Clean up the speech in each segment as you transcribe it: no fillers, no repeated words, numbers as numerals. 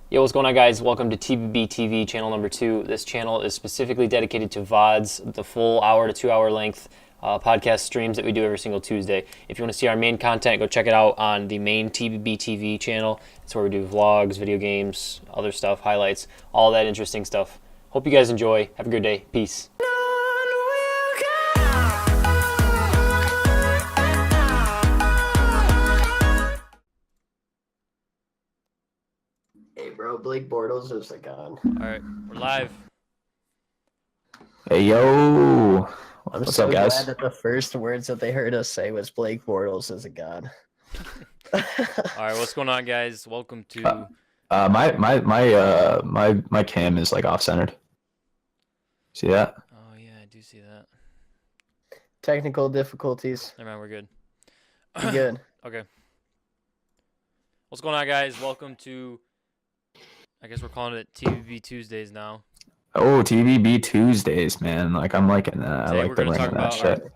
Yo, what's going on, guys? Welcome to TBB TV channel number 2. This channel is specifically dedicated to VODs, the full hour to 2 hour length podcast streams that we do every single Tuesday. If you want to see our main content, go check it out on the main TBB TV channel. It's where we do vlogs, video games, other stuff, highlights, all that interesting stuff. Hope you guys enjoy. Have a good day. Peace. Hey, bro, Blake Bortles is a god. All right, we're live. Hey, yo. I'm What's so up, guys? glad that the first words that they heard us say was Blake Bortles is a god. All right, what's going on, guys? Welcome to. My cam is like off-centered. See that? Oh yeah, I do see that. Technical difficulties. Never mind, we're good. You good? Okay. What's going on, guys? Welcome to. I guess we're calling it TBB Tuesdays now. Oh, TBB Tuesdays, man. Like I'm liking that. I Today like we're the going to ring talk of that about shit.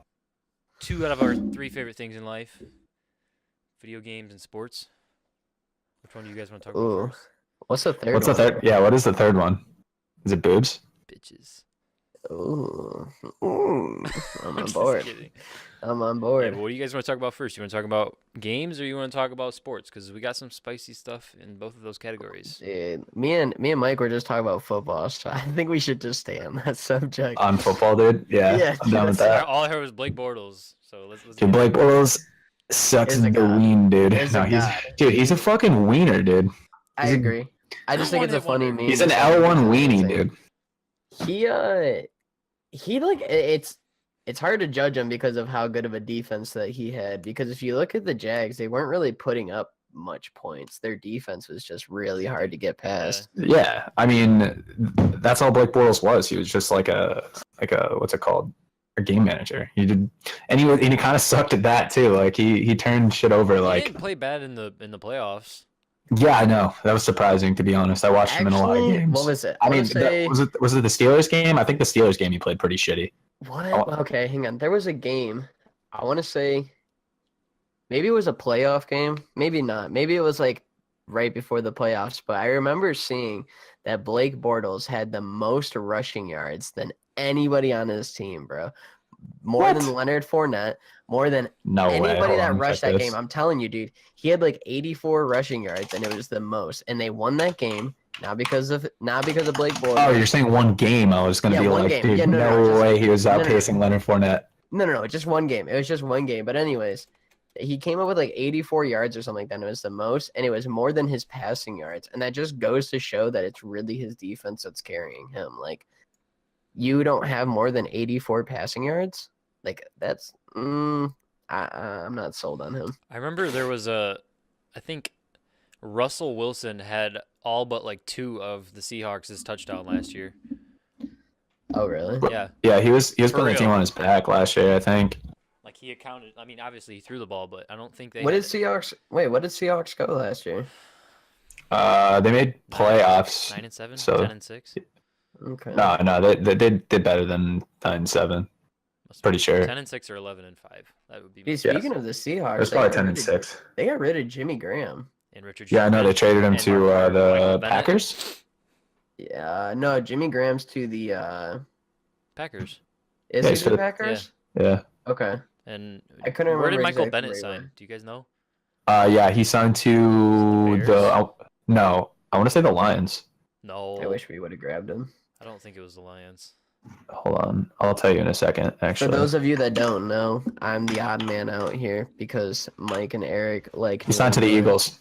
2 out of our 3 favorite things in life: video games and sports. Which one do you guys want to talk about Ooh. first? What's the third What's the one? third? Yeah, what is the third one? Is it boobs? Bitches. Ooh. I'm on Just board. kidding. I'm on Yeah, board. but what do you guys want to talk about first? You want to talk about games or you want to talk about sports? Because we got some spicy stuff in both of those categories. Dude, me and Mike were just talking about football, so I think we should just stay on that subject. On football, dude? Yeah, Yeah, I'm down with that's- that. All I heard was Blake Bortles. So let's Dude, get Blake into it. Bortles sucks Is a the god. ween, dude. Is No, a he's god. dude. He's a fucking wiener, dude. I he's a- agree. I just think it's a One-hit funny wonder. meme. He's an to say L1 he's weenie, amazing. dude. He like it's hard to judge him because of how good of a defense that he had. Because if you look at the Jags, they weren't really putting up much points. Their defense was just really hard to get past. Yeah, I mean, that's all Blake Bortles was. He was just like a what's it called? A game manager. He did, and he kind of sucked at that too. Like he turned shit over. He Like, didn't play bad in the playoffs. yeah, I know that was surprising to be honest. I watched him in a lot of Actually, games. what was it? I mean, wanna say, was it the Steelers game? I think the Steelers game he played pretty shitty. what? Oh. Okay, hang on. There was a game. I want to say maybe it was a playoff game. Maybe not. Maybe it was like right before the playoffs. But I remember seeing that Blake Bortles had the most rushing yards than anybody on his team, bro. More What? than Leonard Fournette, more than No way. anybody Hold that on, rushed check that this. game. I'm telling you, dude, he had like 84 rushing yards, and it was the most. And they won that game not because of Blake Bortles. Oh, you're saying one game? I was gonna Yeah, be one like, game. dude, Yeah, no, no, just- way he was no, no. outpacing Leonard Fournette. No, just one game. It was just one game. But anyways, he came up with like 84 yards or something like that. And it was the most, and it was more than his passing yards. And that just goes to show that it's really his defense that's carrying him. Like, you don't have more than 84 passing yards? Like, that's I'm not sold on him. I remember there was I think Russell Wilson had all but like 2 of the Seahawks' touchdown last year. Oh, really? Yeah, Yeah, he was For putting the team real. on his back last year, I think. like he accounted. I mean, obviously he threw the ball, but I don't think they. What had did Seahawks? Wait, what did Seahawks go last year? They made playoffs. 9-7, So- 10-6. Okay. No, they did better than 9-7. Must Pretty be sure. 10-6 or 11-5. That would be. Dude, my- speaking of the Seahawks, It was they probably got 10 rid and of- 6. They got rid of Jimmy Graham. And Richard. Yeah, I know they Sherman traded him and to Michael the Bennett. Packers. Yeah, no, Jimmy Graham's to the Packers. is Yeah, he he's to to the the- Packers? Yeah. And I couldn't where did remember Michael exactly Bennett where he sign? went. Do you guys know? Yeah, he signed to The the no, I want to say the Lions. No. I wish we would have grabbed him. I don't think it was the Lions. Hold on, I'll tell you in a second. For Actually, those of you that don't know, I'm the odd man out here because Mike and Eric like he signed to the New England, Eagles.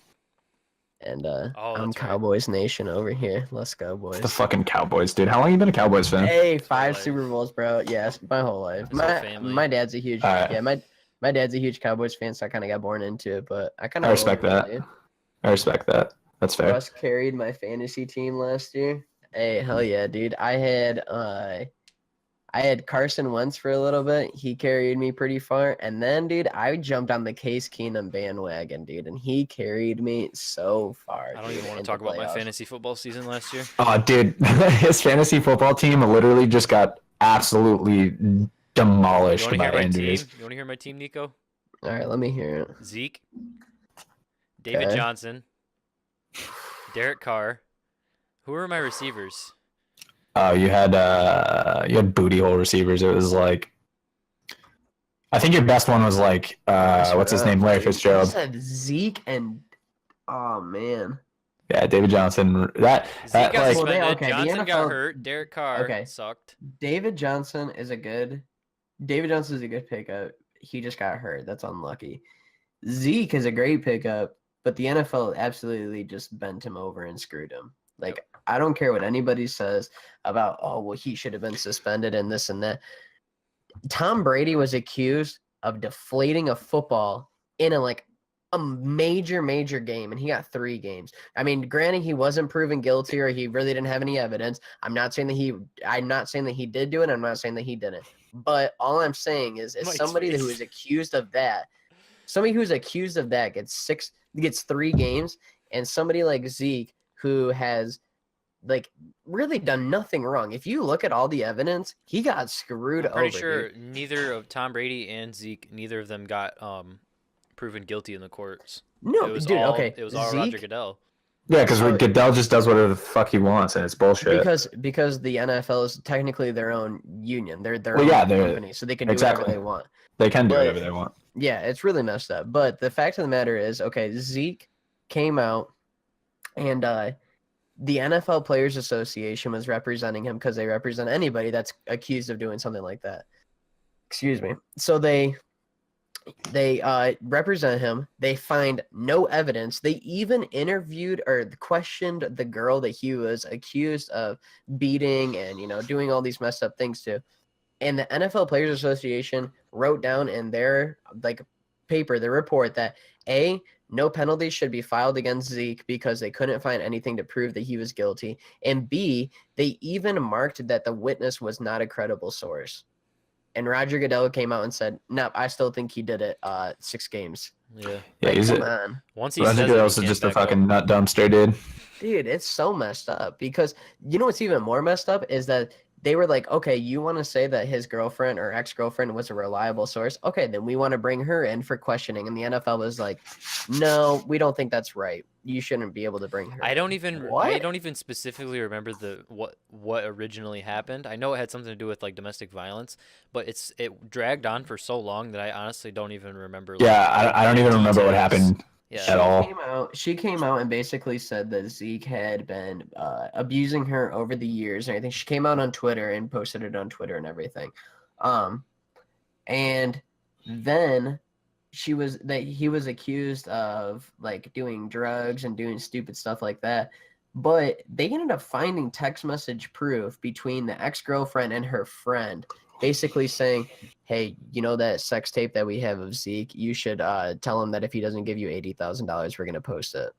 and Oh, I'm that's right. Cowboys Nation over here. Let's go, boys. The fucking Cowboys, dude. How long you been a Cowboys fan? Hey, whole 5 life. Super Bowls, bro. Yes, my whole life. His whole My family. my dad's a huge Alright. yeah, my dad's a huge Cowboys fan, so I kind of got born into it. But I kind I of respect that. I respect that. That's fair. Russ carried my fantasy team last year. Hey, hell yeah, dude. I had Carson Wentz for a little bit. He carried me pretty far. And then, dude, I jumped on the Case Keenum bandwagon, dude, and he carried me so far. I don't dude, even want to into talk about my playoffs. fantasy football season last year. Oh, dude, his fantasy football team literally just got absolutely You demolished want to by hear my team? injuries. You want to hear my team, Nico? All right, let me hear it. Zeke, David Okay. Johnson, Derek Carr, Who were my receivers? Oh, you had booty hole receivers. It was like, I think your best one was like what's his name, Larry You Fitzgerald. said Zeke and oh man. Yeah, David Johnson. That Zeke got like suspended. Well, the Johnson got NFL hurt. Derek Carr sucked. David Johnson is a good pickup. He just got hurt. That's unlucky. Zeke is a great pickup, but the NFL absolutely just bent him over and screwed him. Like, I don't care what anybody says about, oh, well, he should have been suspended and this and that. Tom Brady was accused of deflating a football in a major game, and he got 3 games. I mean, granted, he wasn't proven guilty or he really didn't have any evidence. I'm not saying that he did do it. I'm not saying that he didn't. But all I'm saying is somebody who is accused of that, somebody who's accused of that gets 3 games, and somebody like Zeke who has like really done nothing wrong. If you look at all the evidence, he got screwed over. I'm pretty sure dude. neither of Tom Brady and Zeke, neither of them got proven guilty in the courts. No, it was dude, all, okay. It was all Zeke, Roger Goodell. yeah, because Goodell just does whatever the fuck he wants, and it's bullshit. Because the NFL is technically their own union. They're their own company, so they can do whatever they want. They can do whatever they want. Yeah, it's really messed up. But the fact of the matter is, okay, Zeke came out, and the NFL Players Association was representing him because they represent anybody that's accused of doing something like that. Excuse me. So they represent him. They find no evidence. They even interviewed or questioned the girl that he was accused of beating and, doing all these messed up things to. And the NFL Players Association wrote down in their paper, the report, that no penalties should be filed against Zeke because they couldn't find anything to prove that he was guilty. And B, they even marked that the witness was not a credible source. And Roger Goodell came out and said, "No, I still think he did it. 6 games." Yeah. Come on. Once he Roger says Goodell's it, just a fucking nut dumpster, dude. Dude, it's so messed up because what's even more messed up is that they were like, okay, you want to say that his girlfriend or ex-girlfriend was a reliable source? Okay, then we want to bring her in for questioning. And the NFL was like, no, we don't think that's right. You shouldn't be able to bring her. I don't even specifically remember what originally happened. I know it had something to do with domestic violence, but it dragged on for so long that I honestly don't even remember. I don't even remember what happened. Yeah. At all. She came out and basically said that Zeke had been abusing her over the years and everything. She came out on Twitter and posted it on Twitter and everything. And then he was accused of doing drugs and doing stupid stuff like that. But they ended up finding text message proof between the ex-girlfriend and her friend, basically saying, hey, that sex tape that we have of Zeke, you should tell him that if he doesn't give you $80,000, we're going to post it.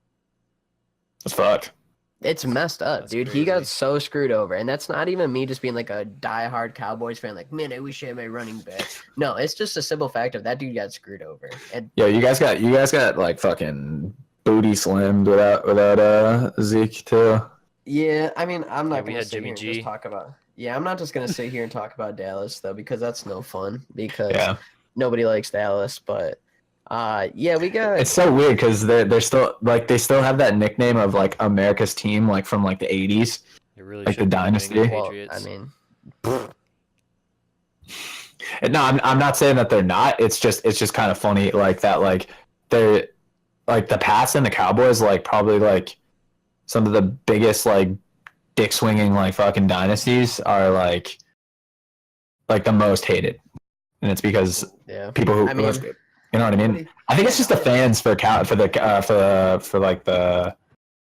That's fucked. It's messed up, That's dude. crazy. He got so screwed over. And that's not even me just being a diehard Cowboys fan, man, I wish I had my running back. No, it's just a simple fact of that dude got screwed over. And Yeah, you guys got fucking booty slammed without Zeke too. yeah, I mean, I'm not we going to had sit here Jimmy and G. just talk about. Yeah, I'm not just going to sit here and talk about Dallas, though, because that's no fun. Because nobody likes Dallas. But, yeah, we got. It's so weird because they're still they still have that nickname of America's team from the 80s. It really the should be dynasty. New England Well, Patriots. I mean. No, I'm not saying that they're not. It's just kind of funny that they're the Pats and the Cowboys probably some of the biggest dick swinging fucking dynasties are the most hated, and it's because people who you know what I mean. I think it's just the fans for the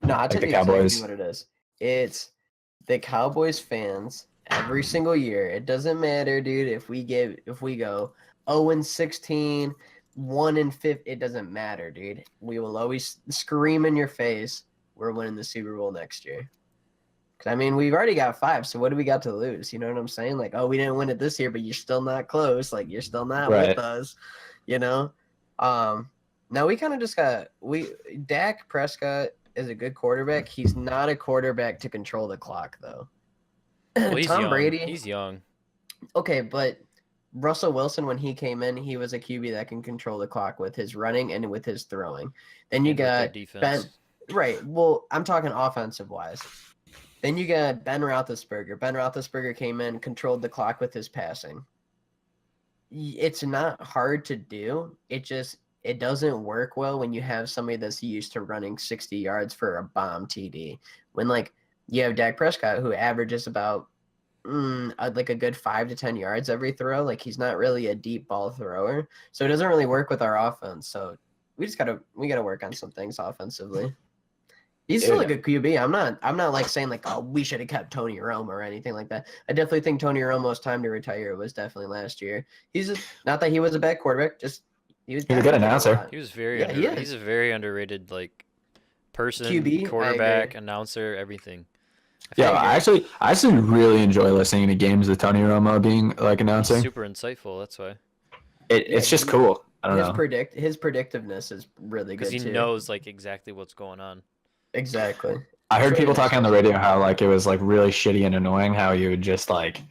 No, I'll tell you Cowboys. exactly what it is. It's the Cowboys fans every single year. It doesn't matter, dude. If we go 0-16, 1-5, it doesn't matter, dude. We will always scream in your face, we're winning the Super Bowl next year. Because, I mean, we've already got 5, so what do we got to lose? You know what I'm saying? We didn't win it this year, but you're still not close. You're still not with us, Now we kind of just Dak Prescott is a good quarterback. He's not a quarterback to control the clock, though. Well, he's Tom young. Brady. He's young. Okay, but Russell Wilson, when he came in, he was a QB that can control the clock with his running and with his throwing. Then you got defense. Right. Well, I'm talking offensive wise. Then you got Ben Roethlisberger. Ben Roethlisberger came in, controlled the clock with his passing. It's not hard to do. It doesn't work well when you have somebody that's used to running 60 yards for a bomb TD. When like you have Dak Prescott who averages about like a good 5 to 10 yards every throw. Like he's not really a deep ball thrower, so it doesn't really work with our offense. So we gotta work on some things offensively. He's still a good QB. I'm not like saying like, oh, we should have kept Tony Romo or anything like that. I definitely think Tony Romo's time to retire was definitely last year. Not that he was a bad quarterback, just He's a good announcer. He was very he's a very underrated like person, QB, quarterback, announcer, everything. Yeah, I actually really enjoy listening to games with Tony Romo being like announcing. He's super insightful. That's why. It's just cool. I don't know. His predictiveness is really good because he knows like exactly what's going on. Exactly. I heard people talking on the radio how like it was like really shitty and annoying how you would just like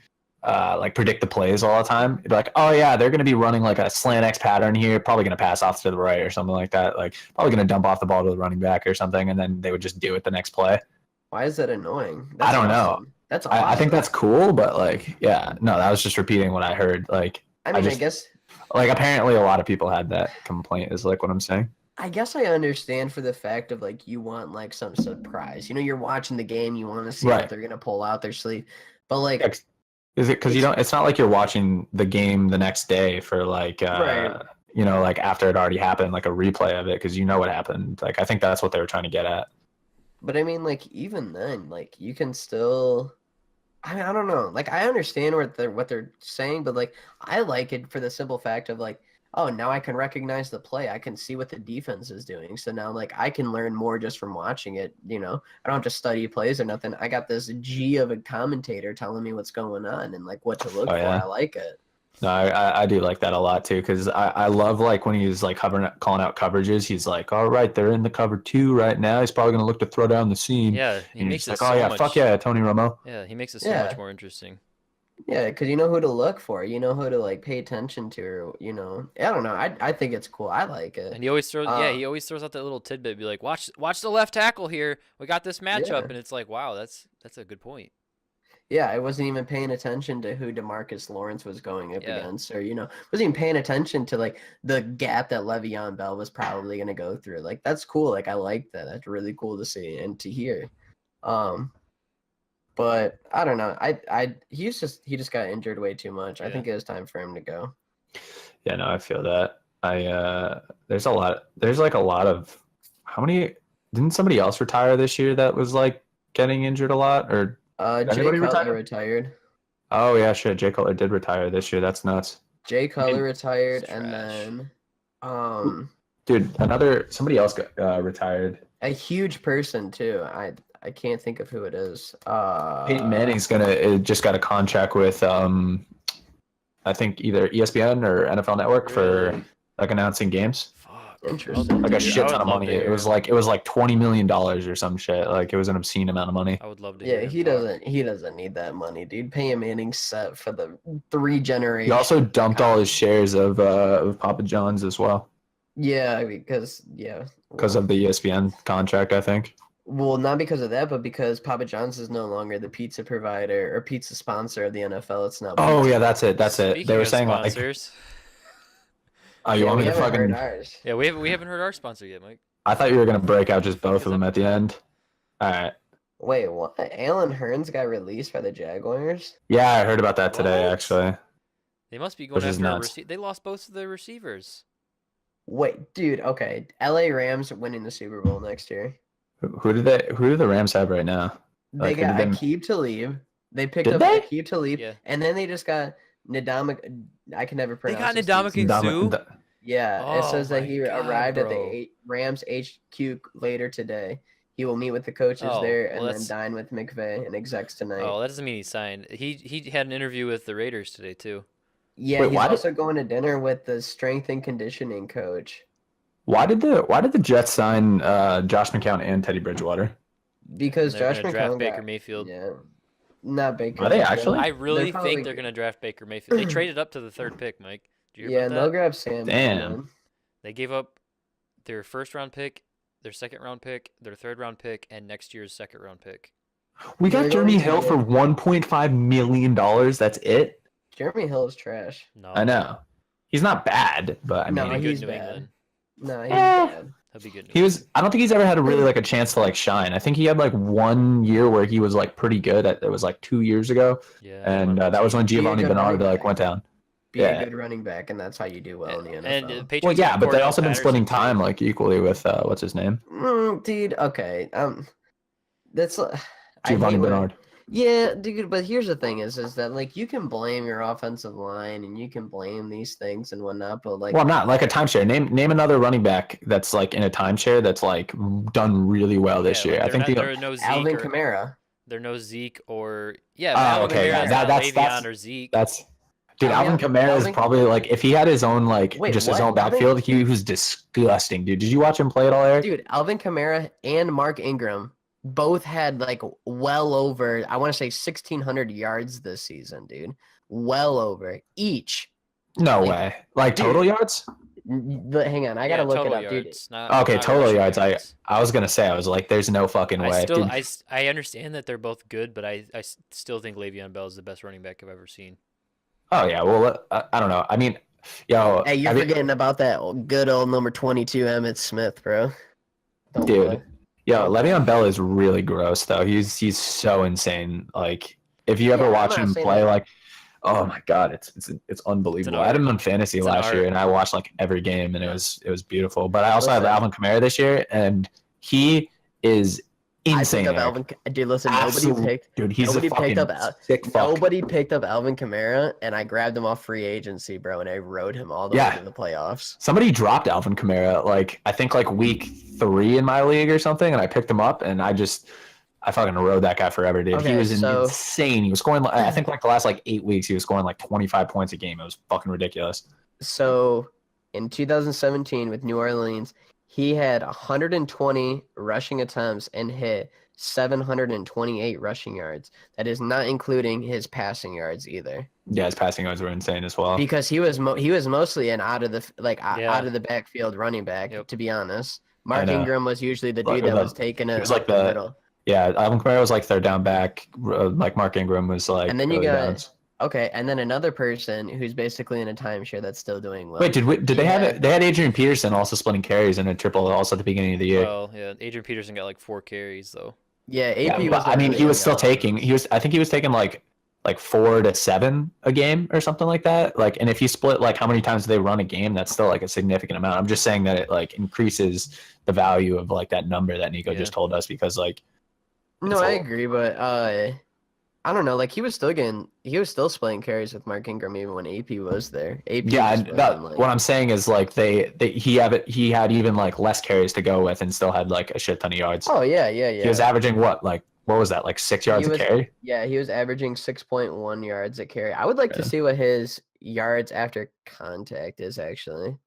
predict the plays all the time. You'd be like, oh yeah, they're gonna be running like a slant X pattern here, probably gonna pass off to the right or something like that. Like probably gonna dump off the ball to the running back or something, and then they would just do it the next play. Why is that annoying? I don't know. That's awesome. I think that's cool, but like, yeah, no, that was just repeating what I heard. Like, I guess like apparently a lot of people had that complaint. Is like what I'm saying. I guess I understand for the fact of like you want like some surprise. You know, you're watching the game, you want to see what they're gonna pull out their sleeve, but like, is it because you don't? It's not like you're watching the game the next day for like, you know, like after it already happened, like a replay of it because you know what happened. Like I think that's what they were trying to get at. But I mean, like even then, like you can still. I mean, I don't know. Like I understand what they're saying, but like I like it for the simple fact of like, oh, now I can recognize the play. I can see what the defense is doing. So now, like, I can learn more just from watching it. You know, I don't have to study plays or nothing. I got this G of a commentator telling me what's going on and like what to look for. I like it. No, I do like that a lot too because I love like when he's like calling out coverages. He's like, all right, they're in the cover 2 right now. He's probably gonna look to throw down the seam. Yeah, he makes it like, so oh yeah, much... fuck yeah, Tony Romo. Yeah, he makes it so much more interesting. Yeah, because you know who to look for. You know who to like pay attention to. Or, you know, I don't know. I think it's cool. I like it. And he always throws. He always throws out that little tidbit. Be like, watch the left tackle here. We got this matchup, and it's like, wow, that's a good point. Yeah, I wasn't even paying attention to who DeMarcus Lawrence was going up against, or wasn't even paying attention to like the gap that Le'Veon Bell was probably gonna go through. Like that's cool. Like I like that. That's really cool to see and to hear. But I don't know. He just got injured way too much. I think it was time for him to go. Yeah, no, I feel that. There's like a lot of how many didn't somebody else retire this year that was like getting injured a lot or Jay Cutler retired. Oh yeah, shit. Jay Cutler did retire this year. That's nuts. Jay Cutler retired, and then somebody else got retired. A huge person too. I can't think of who it is. Peyton Manning's just got a contract with I think either ESPN or NFL Network for like announcing games. Interesting. Like a shit ton of money. It was like $20 million or some shit. Like it was an obscene amount of money. I would love to. Yeah, he doesn't need that money, dude. Peyton Manning's set for the 3 generations. He also dumped all his shares of Papa John's as well. Yeah, because of the ESPN contract, I think. Well, not because of that, but because Papa John's is no longer the pizza provider or pizza sponsor of the NFL. It's now. Oh yeah, that's it. Speaking they were of saying sponsors. Like. Oh, you want me to fucking? Yeah, we haven't heard our sponsor yet, Mike. I thought you were gonna break out just both of them at the end. All right. Wait, what? Alan Hearns got released by the Jaguars? Yeah, I heard about that today, actually. They must be going after a receiver. They lost both of their receivers. Wait, dude. Okay, LA Rams winning the Super Bowl next year. Who do the Rams have right now? They got Aqib Talib. They picked up Aqib Talib, and then they just got Ndamukong. I can never pronounce. They got Ndamukong Suh. Yeah, it says that he arrived at the Rams HQ later today. He will meet with the coaches there and then dine with McVay and execs tonight. Oh, that doesn't mean he signed. He had an interview with the Raiders today too. Yeah, he's also going to dinner with the strength and conditioning coach. Why did the Jets sign Josh McCown and Teddy Bridgewater? Because Josh McCown draft Baker Mayfield. Yeah, not Baker. Are they actually? I really think they're gonna draft Baker Mayfield. They traded up to the 3rd pick, Mike. Did you hear about that? They'll grab Sam. Damn. They gave up their 1st round pick, their 2nd round pick, their 3rd round pick, and next year's 2nd round pick. We got They're Jeremy going to Hill get- for $1.5 million. That's it? Jeremy Hill is trash. No, I know. He's not bad, but I No, mean, He'll be good he's in New bad. England. No, he's Eh. bad. He'll be good. In New he was. I don't think he's ever had a really like a chance to like shine. I think he had like 1 year where he was like pretty good. It was like 2 years ago, Yeah, and that was when Be a Giovanni good Bernard running like back. went down. Be Yeah. a good running back, and that's how you do well in the NFL. And Patriots Well, yeah, got but they Cordell also been splitting Patterson, too. time like equally with what's his name, Dude, okay. That's I Giovanni hate when- Bernard. Yeah, dude, but here's the thing is that like you can blame your offensive line and you can blame these things and whatnot, but like Well, not like a timeshare. Name another running back that's like in a timeshare that's like done really well this Yeah, year. like I think there are no Zeke Alvin or Kamara. There's no Zeke or but Oh, Alvin okay, Kamara's yeah, not that's- Le'Veon or Zeke. that's dude. Alvin Alvin- Kamara is Alvin- probably like if he had his own like Wait, just his what? own backfield, he was disgusting, dude. Did you watch him play at all, Eric? Dude, Alvin Kamara and Mark Ingram both had like well over, I want to say 1,600 yards this season, dude. Well over each. No like, way. Like dude. total yards? But hang on, I gotta look it total up, dude. yards, not- Okay, not total rushing yards. I was gonna say I was like, there's no fucking way. Dude, I understand that they're both good, but I still think Le'Veon Bell is the best running back I've ever seen. oh yeah. Well, I don't know. I mean, yo, Hey, you're forgetting about that good old number 22 Emmitt Smith, bro. Don't dude. play. Yo, Le'Veon Bell is really gross though. He's so insane. Like if you ever Yeah, I'm watch not him saying play, that. like, oh my god, it's unbelievable. I had him on fantasy It's an last year, art. and I watched like every game, and it was beautiful. But I also have Listen. Alvin Kamara this year, and he is I insane. picked up Eric. Alvin. Dude, listen, Dude, he's nobody a fucking picked up sick fuck. nobody picked up Alvin Kamara, and I grabbed him off free agency, bro, and I rode him all the Yeah. way to the playoffs. Somebody dropped Alvin Kamara, like I think like week 3 in my league or something, and I picked him up, and I fucking rode that guy forever, dude. Okay, He was so- insane. He was scoring, like, I think like the last like 8 weeks, he was scoring like 25 points a game. It was fucking ridiculous. So in 2017 with New Orleans, he had 120 rushing attempts and hit 728 rushing yards. That is not including his passing yards either, Yeah, his passing yards were insane as well. because he was mostly an out of Yeah. the backfield running back. Yep. To be honest, Mark know. Ingram was usually the Like, dude that with was taking it was like up the the- middle. Yeah, Alvin Kamara was like third down back. Like Mark Ingram was like. And then you early got downs. okay, and then another person who's basically in a timeshare that's still doing well. Wait, did they have Yeah. it? They had Adrian Peterson also splitting carries in a triple also at the beginning of the year. Well, yeah, Adrian Peterson got like 4 carries though. Yeah, AP Yeah, was. but, I mean, he was still taking. I think he was taking like 4 to 7 a game or something like that. Like, and if you split like how many times do they run a game, that's still like a significant amount. I'm just saying that it like increases the value of like that number that Nico Yeah. just told us because like. No, it's I all- agree, but I don't know. Like he was still splitting carries with Mark Ingram even when AP was there. AP Yeah, was and splitting, like- what I'm saying is like he had even like less carries to go with and still had like a shit ton of yards. Oh yeah. He was averaging what was that, like 6 yards He a was- carry? Yeah, he was averaging 6.1 yards a carry. I would like to Yeah. see what his yards after contact is actually.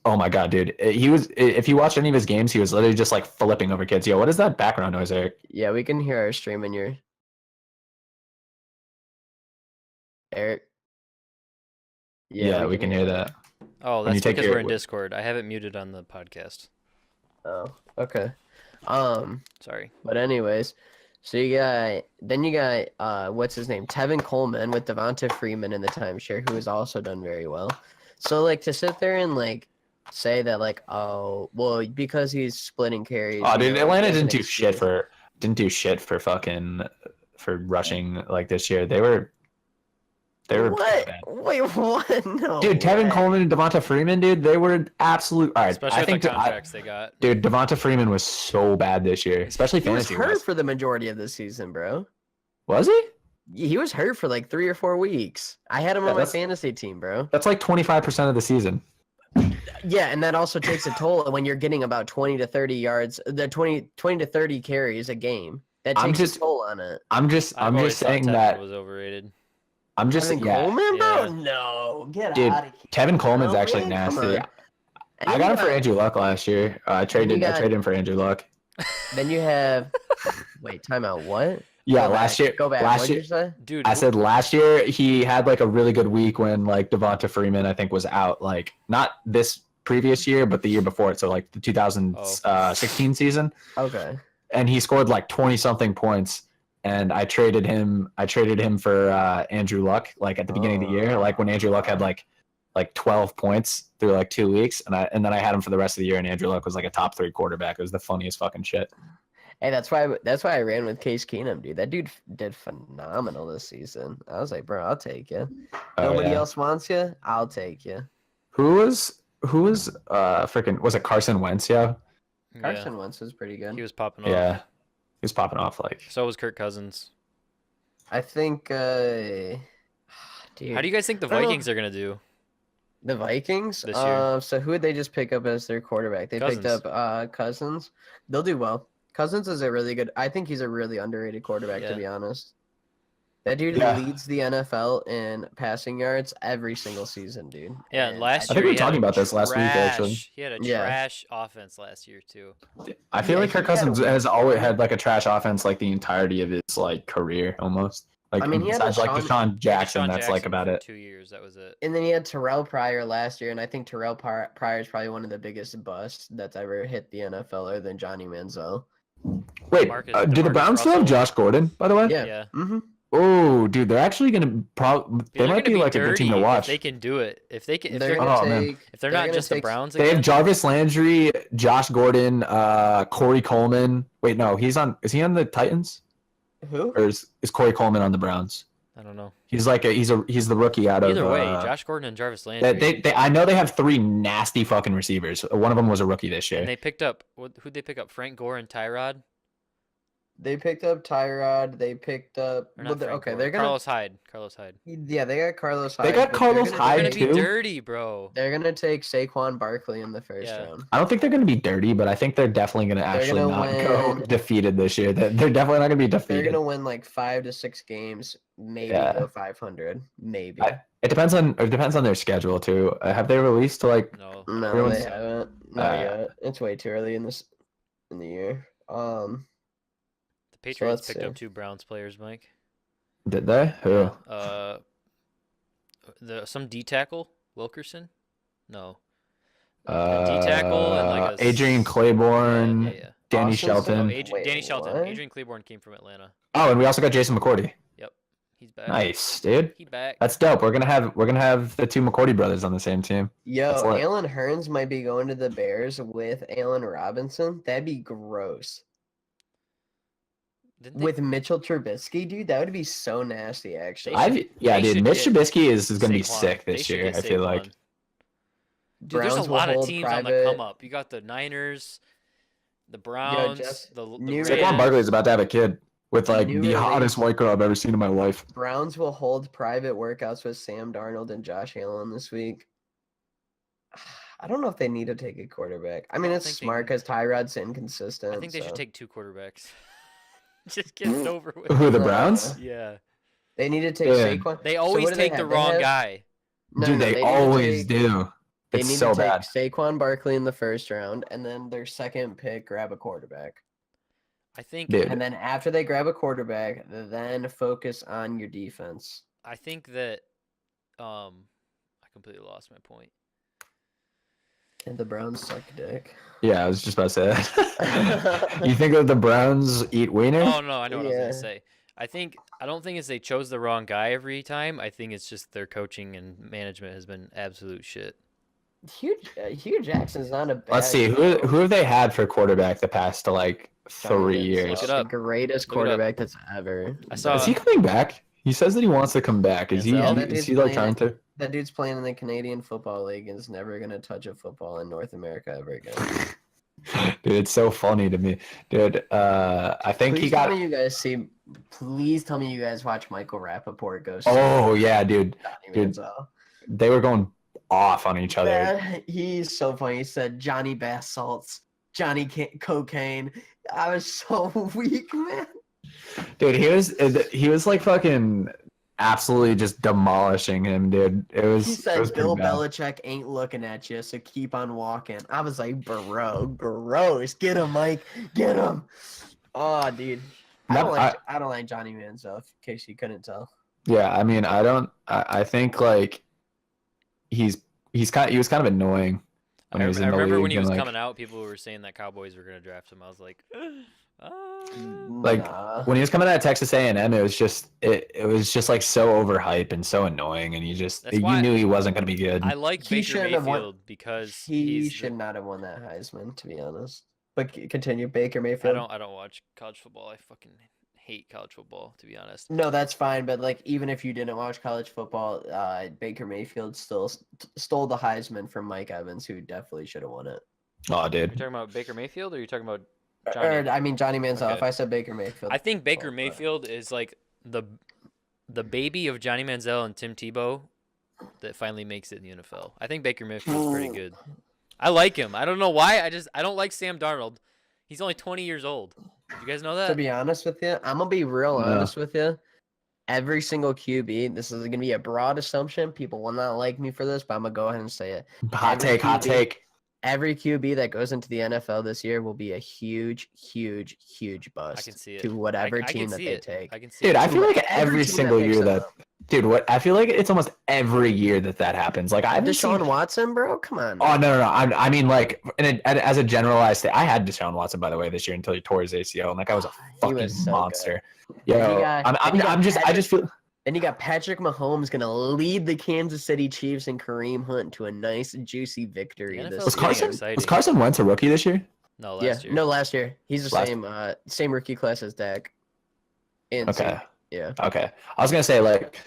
Oh my god, dude! If you watch any of his games, he was literally just like flipping over kids. Yo, what is that background noise, Eric? Yeah, we can hear our stream in your Eric. Yeah, we can hear that. Oh, When you that's take because your- we're in Discord. I have it muted on the podcast. Oh, okay. Sorry. But anyways, so you got what's his name? Tevin Coleman with Devonta Freeman in the timeshare, who has also done very well. So like to sit there and like say that like, oh well, because he's splitting carries. Oh, you dude, know, Atlanta he has an didn't do shit for rushing like this year. They were What? bad. Wait, what? No. Dude, Tevin way. Coleman and Devonta Freeman, dude, they were absolute. All right, Especially I with think the contracts they got. dude, Devonta Freeman was so bad this year, especially He was fantasy. hurt for the majority of the season, bro. Was he? He was hurt for like 3 or 4 weeks. I had him Yeah, on my that's- fantasy team, bro. That's like 25% of the season. Yeah, and that also takes a toll when you're getting about 20 to 30 yards, the 20 to 30 carries a game. That I'm takes just- a toll on it. I'm just saying that. Was overrated. I'm just Tevin yeah. Coleman, bro? Yeah. No, get Dude, out of here. Tevin Coleman's No, actually man, come nasty. on. And I then got you him for Andrew Luck last year. I traded him for Andrew Luck. Then you have. Wait, timeout. What? Yeah, Go last back. year. Go back. Last What year, did you say? Dude, I said last year he had like a really good week when like Devonta Freeman I think was out. Like not this previous year, but the year before it. So like the 2016 season, Okay. and he scored like 20 something points. and I traded him for Andrew Luck like at the beginning of the year, like when Andrew Luck had like 12 points through like 2 weeks, and then I had him for the rest of the year, and Andrew Luck was like a top 3 quarterback. It was the funniest fucking shit. Hey, that's why I ran with Case Keenum, dude. That dude did phenomenal this season. I was like, bro, I'll take you. Nobody else wants you. I'll take you. Who was freaking, was it Carson Wentz? Yeah. Carson Wentz was pretty good. He was popping off. Yeah. He was popping off like. So was Kirk Cousins. I think, dude. How do you guys think the Vikings are gonna do? The Vikings? This year? So who would they just pick up as their quarterback? They picked Cousins. up Cousins. They'll do well. Cousins is a really good. I think he's a really underrated quarterback, to be honest. That dude leads the NFL in passing yards every single season, dude. Yeah, And last I year think we were talking about this last week, actually. He had a trash offense last year too. I feel like Kirk Cousins has always had like a trash offense like the entirety of his like career almost. Like, I mean, he had besides like Deshaun Jackson, Deshaun that's Jackson like about for it. 2 years, that was it. And then he had Terrell Pryor last year, and I think Terrell Pryor is probably one of the biggest busts that's ever hit the NFL, other than Johnny Manziel. Wait, do the DeMarcus Browns still have Russell? Josh Gordon, by the way? Yeah. Mm-hmm. Oh, dude, they're actually gonna they might be like a good team to watch. If they can do it. If they're They're not just the Browns They again. have Jarvis Landry, Josh Gordon, Corey Coleman. Wait, no, is he on the Titans? Who? Or is Corey Coleman on the Browns? I don't know. He's the rookie out of Either way, Josh Gordon and Jarvis Landry. I know they have 3 nasty fucking receivers. One of them was a rookie this year. And they picked up who'd they pick up? Frank Gore and Tyrod? They picked up Tyrod. They picked up. Or not Frank Gore. They're gonna. Carlos Hyde. Yeah, they got Carlos Hyde. They got Carlos Hyde They're too. gonna be dirty, bro. They're gonna take Saquon Barkley in the first round. I don't think they're going to be dirty, but I think they're definitely going to actually not go defeated this year. They're definitely not going to be defeated. They're going to win like 5 to 6 games, maybe go 500, maybe. It depends on their schedule too. Have they released like? No, they haven't. Not yet. It's way too early in the year. The Patriots picked up 2 Browns players, Mike. Did they? Who? Some D tackle, Wilkerson? No. D tackle and like Adrian Claiborne, yeah. Danny Austin Shelton. Danny Shelton. What? Adrian Claiborne came from Atlanta. Oh, and we also got Jason McCourty. Yep, he's back. Nice, dude. He back. That's dope. We're gonna have the 2 McCourty brothers on the same team. Yo, Alan Hearns might be going to the Bears with Allen Robinson. That'd be gross. With Mitchell Trubisky, dude, that would be so nasty. Actually, dude. Mitch Trubisky is gonna be sick this year. I feel like. Dude, there's a lot of teams on the come up. You got the Niners, the Browns, the Rams. Saquon Barkley is about to have a kid with like the hottest white girl I've ever seen in my life. Browns will hold private workouts with Sam Darnold and Josh Allen this week. I don't know if they need to take a quarterback. I mean, it's smart because Tyrod's inconsistent. I think they should take 2 quarterbacks. Just get it over with. Who, the Browns? Yeah. They need to take Saquon. They always take the wrong guy. Dude, they always do. They need to take Saquon Barkley in the first round, and then their second pick grab a quarterback. I think. And then after they grab a quarterback, then focus on your defense. I think that I completely lost my point. And the Browns suck dick. Yeah, I was just about to say that. You think that the Browns eat wiener? Oh no, I know what I was gonna say. I don't think it's they chose the wrong guy every time. I think it's just their coaching and management has been absolute shit. Hugh Jackson's not a bad. Let's see who have they had for quarterback the past like 3 years. The greatest quarterback that's ever. Is he coming back? He says that he wants to come back. Is he like trying to? That dude's playing in the Canadian Football League and is never gonna touch a football in North America ever again. Dude, it's so funny to me, dude. I think Please tell me you guys watch Michael Rappaport go. Oh yeah, dude. They were going off on each other. Yeah, he's so funny. He said Johnny Bass salts, Johnny Cocaine. I was so weak, man. Dude, he was like fucking absolutely just demolishing him, dude. He said Bill Belichick ain't looking at you, so keep on walking. I was like, bro, gross. Get him, Mike. Get him. Oh, dude. I don't like Johnny Manziel, in case you couldn't tell. Yeah, I mean, I think like he was kind of annoying. I remember when he was coming out, people were saying that Cowboys were gonna draft him. I was like, Like Nah. when he was coming out of Texas A&M, it was just like so overhyped and so annoying, and That's you why knew he wasn't going to be good. I like He Baker shouldn't have won. Mayfield because He should not have won that Heisman, to be honest. But continue, Baker Mayfield. I don't watch college football. I fucking hate college football, to be honest. No, that's fine. But like, even if you didn't watch college football, Baker Mayfield still stole the Heisman from Mike Evans, who definitely should have won it. Oh, dude. You're talking about Baker Mayfield, or you're talking about Or I mean Johnny Manziel. Okay. If I said Baker Mayfield, I think Baker Mayfield is like the baby of Johnny Manziel and Tim Tebow that finally makes it in the NFL. I think Baker Mayfield's pretty good. I like him. I don't know why. I don't like Sam Darnold. He's only 20 years old. You guys know that? To be honest with you, I'm gonna be real honest with you. Every single QB, this is gonna be a broad assumption. People will not like me for this, but I'm gonna go ahead and say it. Hot take. Every QB that goes into the NFL this year will be a huge bust. I can see it. To whatever I can team that see they it. take. I can see Dude, it. I feel like Every every team single that picks year them that, up. dude, what I feel like it's almost every year that happens. Like I haven't Deshaun seen. Watson, bro, come on. Oh no. I mean, like, as a generalized thing, I had Deshaun Watson by the way this year until he tore his ACL, and like I was a He fucking was so monster. Then you Yo, got- I just feel. Then you got Patrick Mahomes gonna lead the Kansas City Chiefs and Kareem Hunt to a nice juicy victory The this NFL's Was getting season. exciting. Wentz a rookie this year? No, Yeah, last year. no, last year. He's the Last- same rookie class as Dak. And Okay. yeah. Okay. I was gonna say, like,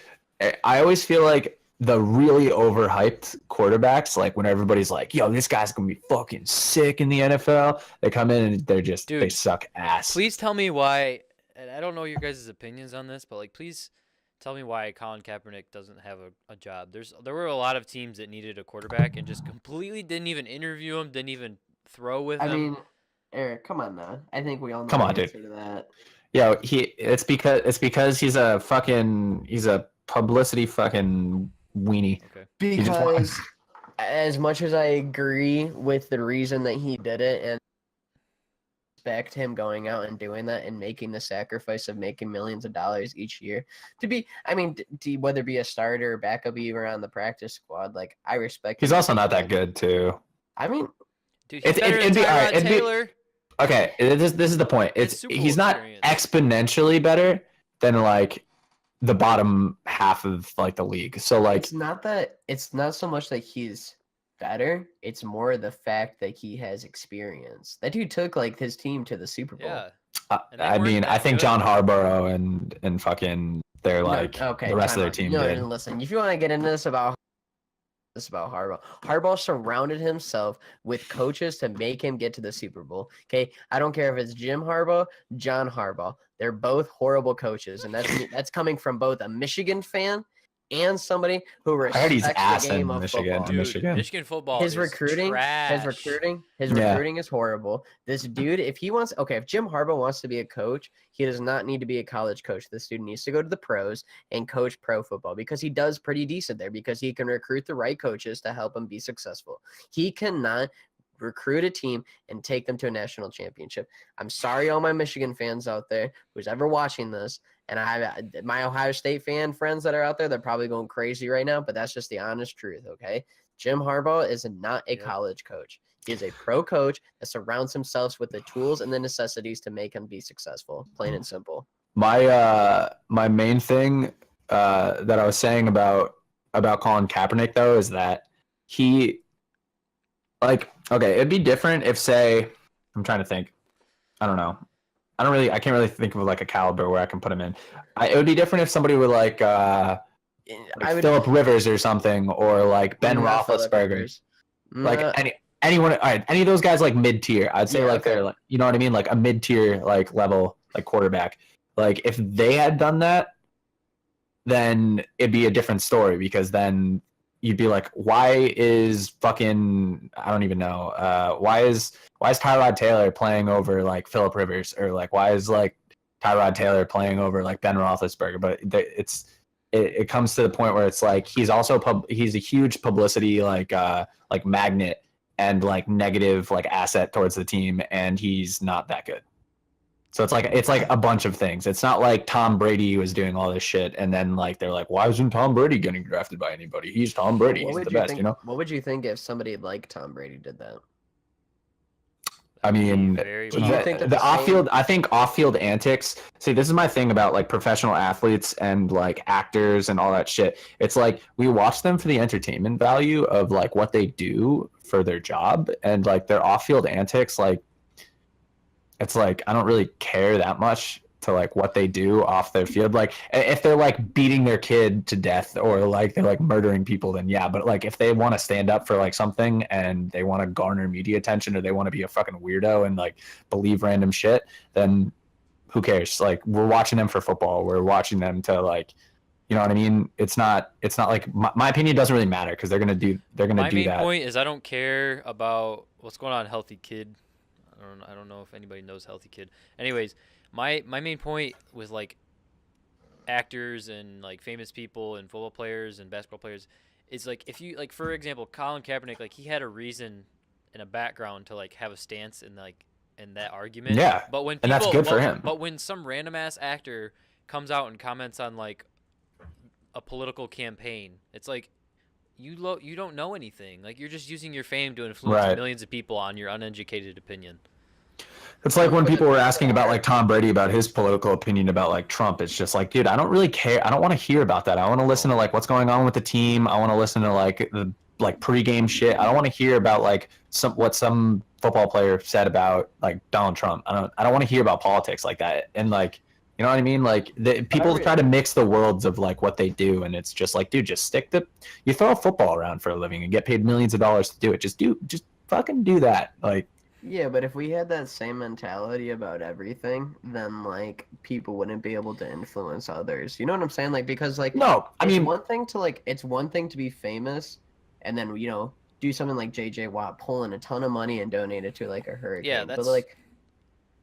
I always feel like the really overhyped quarterbacks, like when everybody's like, yo, this guy's gonna be fucking sick in the NFL, they come in and they Dude, suck ass. Please tell me why, and I don't know your guys' opinions on this, but like, please tell me why Colin Kaepernick doesn't have a job. There were a lot of teams that needed a quarterback and just completely didn't even interview him, didn't even throw with him. I mean, Eric, come on now. I think we all know Come the on, answer to that. Yo, it's because he's a publicity fucking weenie. Okay. just Because as much as I agree with the reason that he did it and respect him going out and doing that and making the sacrifice of making millions of dollars each year to be, I mean, whether be a starter or backup even on the practice squad, like I respect. He's him. also not that good too. I mean, Dude, he's better it'd than be- all right, Tyrod it'd be- Taylor. Okay, this is the point. It's Super Bowl He's not experience. exponentially better than like the bottom half of like the league. So like it's not so much that he's better. It's more the fact that he has experience. That dude took like his team to the Super Bowl. Yeah. And they I weren't mean, that I think good. John Harbaugh and fucking they're No, like the rest of time their out. team No, did. no, listen. If you want to get into this about Harbaugh, Harbaugh surrounded himself with coaches to make him get to the Super Bowl. Okay, I don't care if it's Jim Harbaugh, John Harbaugh. They're both horrible coaches, and that's coming from both a Michigan fan and somebody who I heard he's respects ass the game in of Michigan. football. Dude, Michigan. Michigan football His is recruiting, trash. his Yeah. recruiting is horrible. This dude, if Jim Harbaugh wants to be a coach, he does not need to be a college coach. This dude needs to go to the pros and coach pro football because he does pretty decent there because he can recruit the right coaches to help him be successful. He cannot recruit a team and take them to a national championship. I'm sorry, all my Michigan fans out there who's ever watching this, and I have my Ohio State fan friends that are out there, they're probably going crazy right now, but that's just the honest truth, okay? Jim Harbaugh is not a college coach. He is a pro coach that surrounds himself with the tools and the necessities to make him be successful, plain and simple. My main thing that I was saying about Colin Kaepernick though is that he it'd be different if, say, I'm trying to think. I don't know. I can't really think of like a caliber where I can put him in. It would be different if somebody would like Philip Rivers or something, or like Ben Not Phillip Roethlisberger. Rivers. Like Nah, anyone, all right, any of those guys like mid tier. I'd say Yeah, like okay. they're like, you know what I mean, like a mid tier like level like quarterback. Like if they had done that, then it'd be a different story because then you'd be like, why is fucking I don't even know. Why is Tyrod Taylor playing over like Phillip Rivers, or like why is like Tyrod Taylor playing over like Ben Roethlisberger? But it comes to the point where it's like he's a huge publicity like magnet and like negative like asset towards the team, and he's not that good. So it's like a bunch of things. It's not like Tom Brady was doing all this shit and then like they're like, why isn't Tom Brady getting drafted by anybody? He's Tom Brady. He's the best, you know? What would you think if somebody like Tom Brady did that? I mean, Very Do you think that the the off-field, I think off-field antics. See, this is my thing about like professional athletes and like actors and all that shit. It's like we watch them for the entertainment value of like what they do for their job, and like their off-field antics. Like, it's like I don't really care that much to like what they do off their field. Like if they're like beating their kid to death or like they're like murdering people, then yeah. But like if they want to stand up for like something and they want to garner media attention or they want to be a fucking weirdo and like believe random shit, then who cares? Like we're watching them for football. We're watching them to like, you know what I mean? It's not like my opinion doesn't really matter because they're gonna do that. My main point is I don't care about what's going on, Healthy Kid. I don't know if anybody knows Healthy Kid. Anyways, my main point with like actors and like famous people and football players and basketball players is like if you like, for example, Colin Kaepernick, like he had a reason and a background to like have a stance in like in that argument. Yeah, but when and that's good for him. But when some random ass actor comes out and comments on like a political campaign, it's like you don't know anything. Like you're just using your fame to influence millions of people on your uneducated opinion. It's like when people were asking about like Tom Brady about his political opinion about like Trump. It's just like, dude, I don't really care. I don't want to hear about that. I want to listen to like what's going on with the team. I want to listen to like the like pregame shit. I don't want to hear about like what some football player said about like Donald Trump. I don't want to hear about politics like that. And like, you know what I mean? Like people try to mix the worlds of like what they do, and it's just like, dude, just you throw a football around for a living and get paid millions of dollars to do it. Just fucking do that. Like. Yeah, but if we had that same mentality about everything, then like people wouldn't be able to influence others. You know what I'm saying? Like because like no, I mean it's one thing to be famous, and then do something like J.J. Watt, pull in a ton of money and donate it to like a hurricane. Yeah, that's... But like,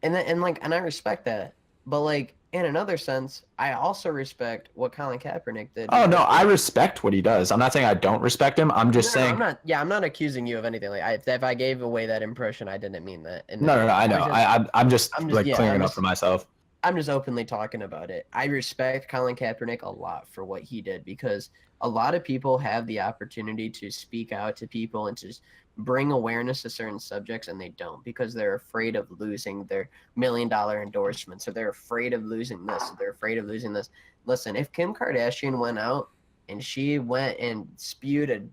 and I respect that. But like in another sense, I also respect what Colin Kaepernick did. Oh no, I respect what he does. I'm not saying I don't respect him. I'm just saying. I'm not accusing you of anything. Like if I gave away that impression, I didn't mean that. No, I know. I'm just clearing up for myself. I'm just openly talking about it. I respect Colin Kaepernick a lot for what he did because a lot of people have the opportunity to speak out to people and to bring awareness to certain subjects, and they don't because they're afraid of losing their $1 million endorsements, or they're afraid of losing this, or they're afraid of losing this. Listen, if Kim Kardashian went out and she went and spewed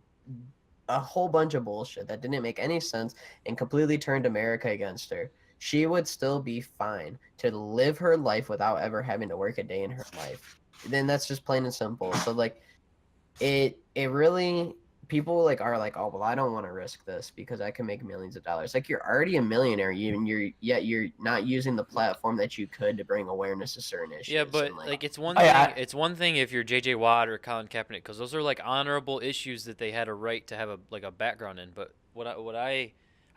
a whole bunch of bullshit that didn't make any sense and completely turned America against her, she would still be fine to live her life without ever having to work a day in her life. Then that's just plain and simple. So like it really, people like are like, oh well, I don't want to risk this because I can make millions of dollars. Like you're already a millionaire, you're not using the platform that you could to bring awareness to certain issues. Yeah, but like it's one thing. It's one thing if you're J.J. Watt or Colin Kaepernick, because those are like honorable issues that they had a right to have a background in. But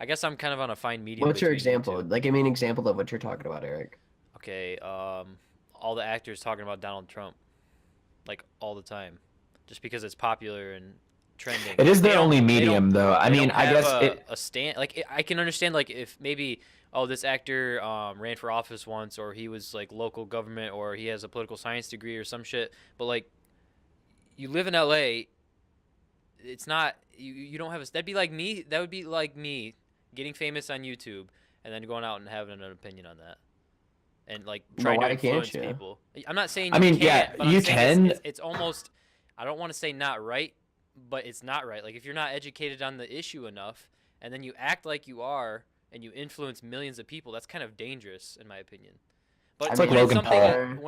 I guess I'm kind of on a fine medium. What's your example? Like, give me an example of what you're talking about, Eric. Okay, all the actors talking about Donald Trump, like all the time, just because it's popular and trending. It is their only medium, though. I mean, I guess a stand. Like I can understand, like if maybe this actor ran for office once, or he was like local government, or he has a political science degree or some shit. But like, you live in LA. It's not you don't have a. That'd be like me. That would be like me getting famous on YouTube and then going out and having an opinion on that, and like trying to influence people. I'm not saying you can't, yeah, but you can. It's almost. I don't want to say not right, but it's not right. Like if you're not educated on the issue enough, and then you act like you are, and you influence millions of people, that's kind of dangerous, in my opinion. But it's like Logan Paul.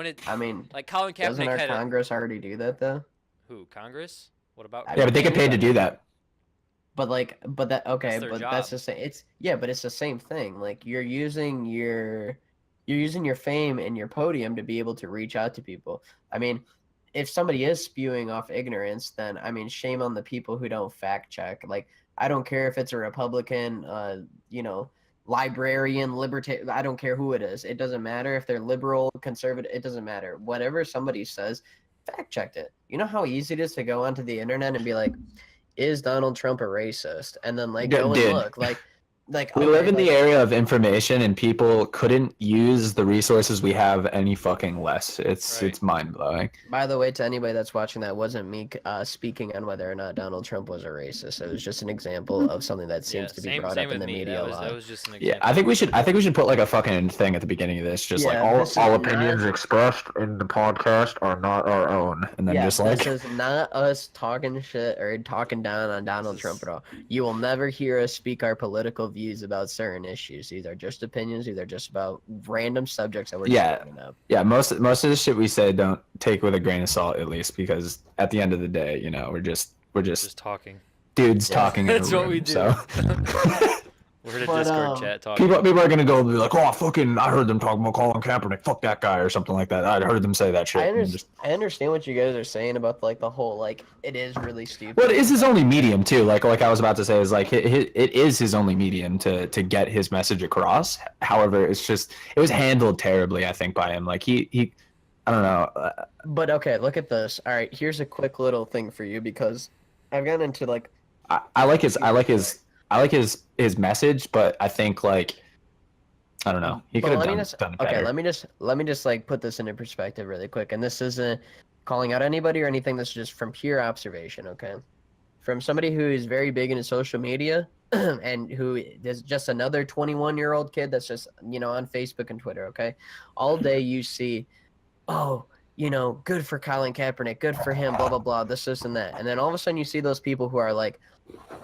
Like Colin Kaepernick, doesn't our Congress already do that though? Who, Congress? What about? Yeah, but they get paid to do that. But that's the same. But it's the same thing. Like you're using your fame and your podium to be able to reach out to people. I mean, if somebody is spewing off ignorance, then I mean, shame on the people who don't fact check. Like I don't care if it's a Republican, librarian, libertarian. I don't care who it is. It doesn't matter if they're liberal, conservative. It doesn't matter. Whatever somebody says, fact check it. You know how easy it is to go onto the internet and be like, is Donald Trump a racist? And then like go and look. Like Like We okay, live in like, the area of information, and people couldn't use the resources we have any fucking less. Right. It's mind blowing. by the way, to anybody that's watching, that wasn't me speaking on whether or not Donald Trump was a racist. It was just an example of something that seems to be brought same up in with the me. media a That lot. was just an Yeah, example. I think we should put like a fucking thing at the beginning of this, just like Yeah, this is all not- opinions expressed in the podcast are not our own, and then Yeah, just like this is not us talking shit or talking down on Donald Trump at all. You will never hear us speak our political views about certain issues. These are just opinions. These are just about random subjects that we're just bringing up. yeah, most of the shit we say don't take with a grain of salt, at least, because at the end of the day, you know, we're just Just talking. dudes Yeah. talking in a That's room. what we do. So We're in a But, Discord chat talking. people are gonna go and be like, oh fucking, I heard them talking about Colin Kaepernick, fuck that guy, or something like that. I heard them say that shit. I understand what you guys are saying about like the whole like it is really stupid. Well, it is his only medium too. Like I was about to say, is like it is his only medium to get his message across. However, it was handled terribly, I think, by him. Like he I don't know. But okay, look at this. All right, here's a quick little thing for you because I've gotten into like I like his message, but I think like I don't know. He could have done it better. Okay, let me just like put this into perspective really quick. And this isn't calling out anybody or anything. This is just from pure observation. Okay, from somebody who is very big into social media and who is just another 21-year-old kid that's just on Facebook and Twitter. Okay, all day you see, oh, good for Colin Kaepernick, good for him, blah blah blah, this and that, and then all of a sudden you see those people who are like,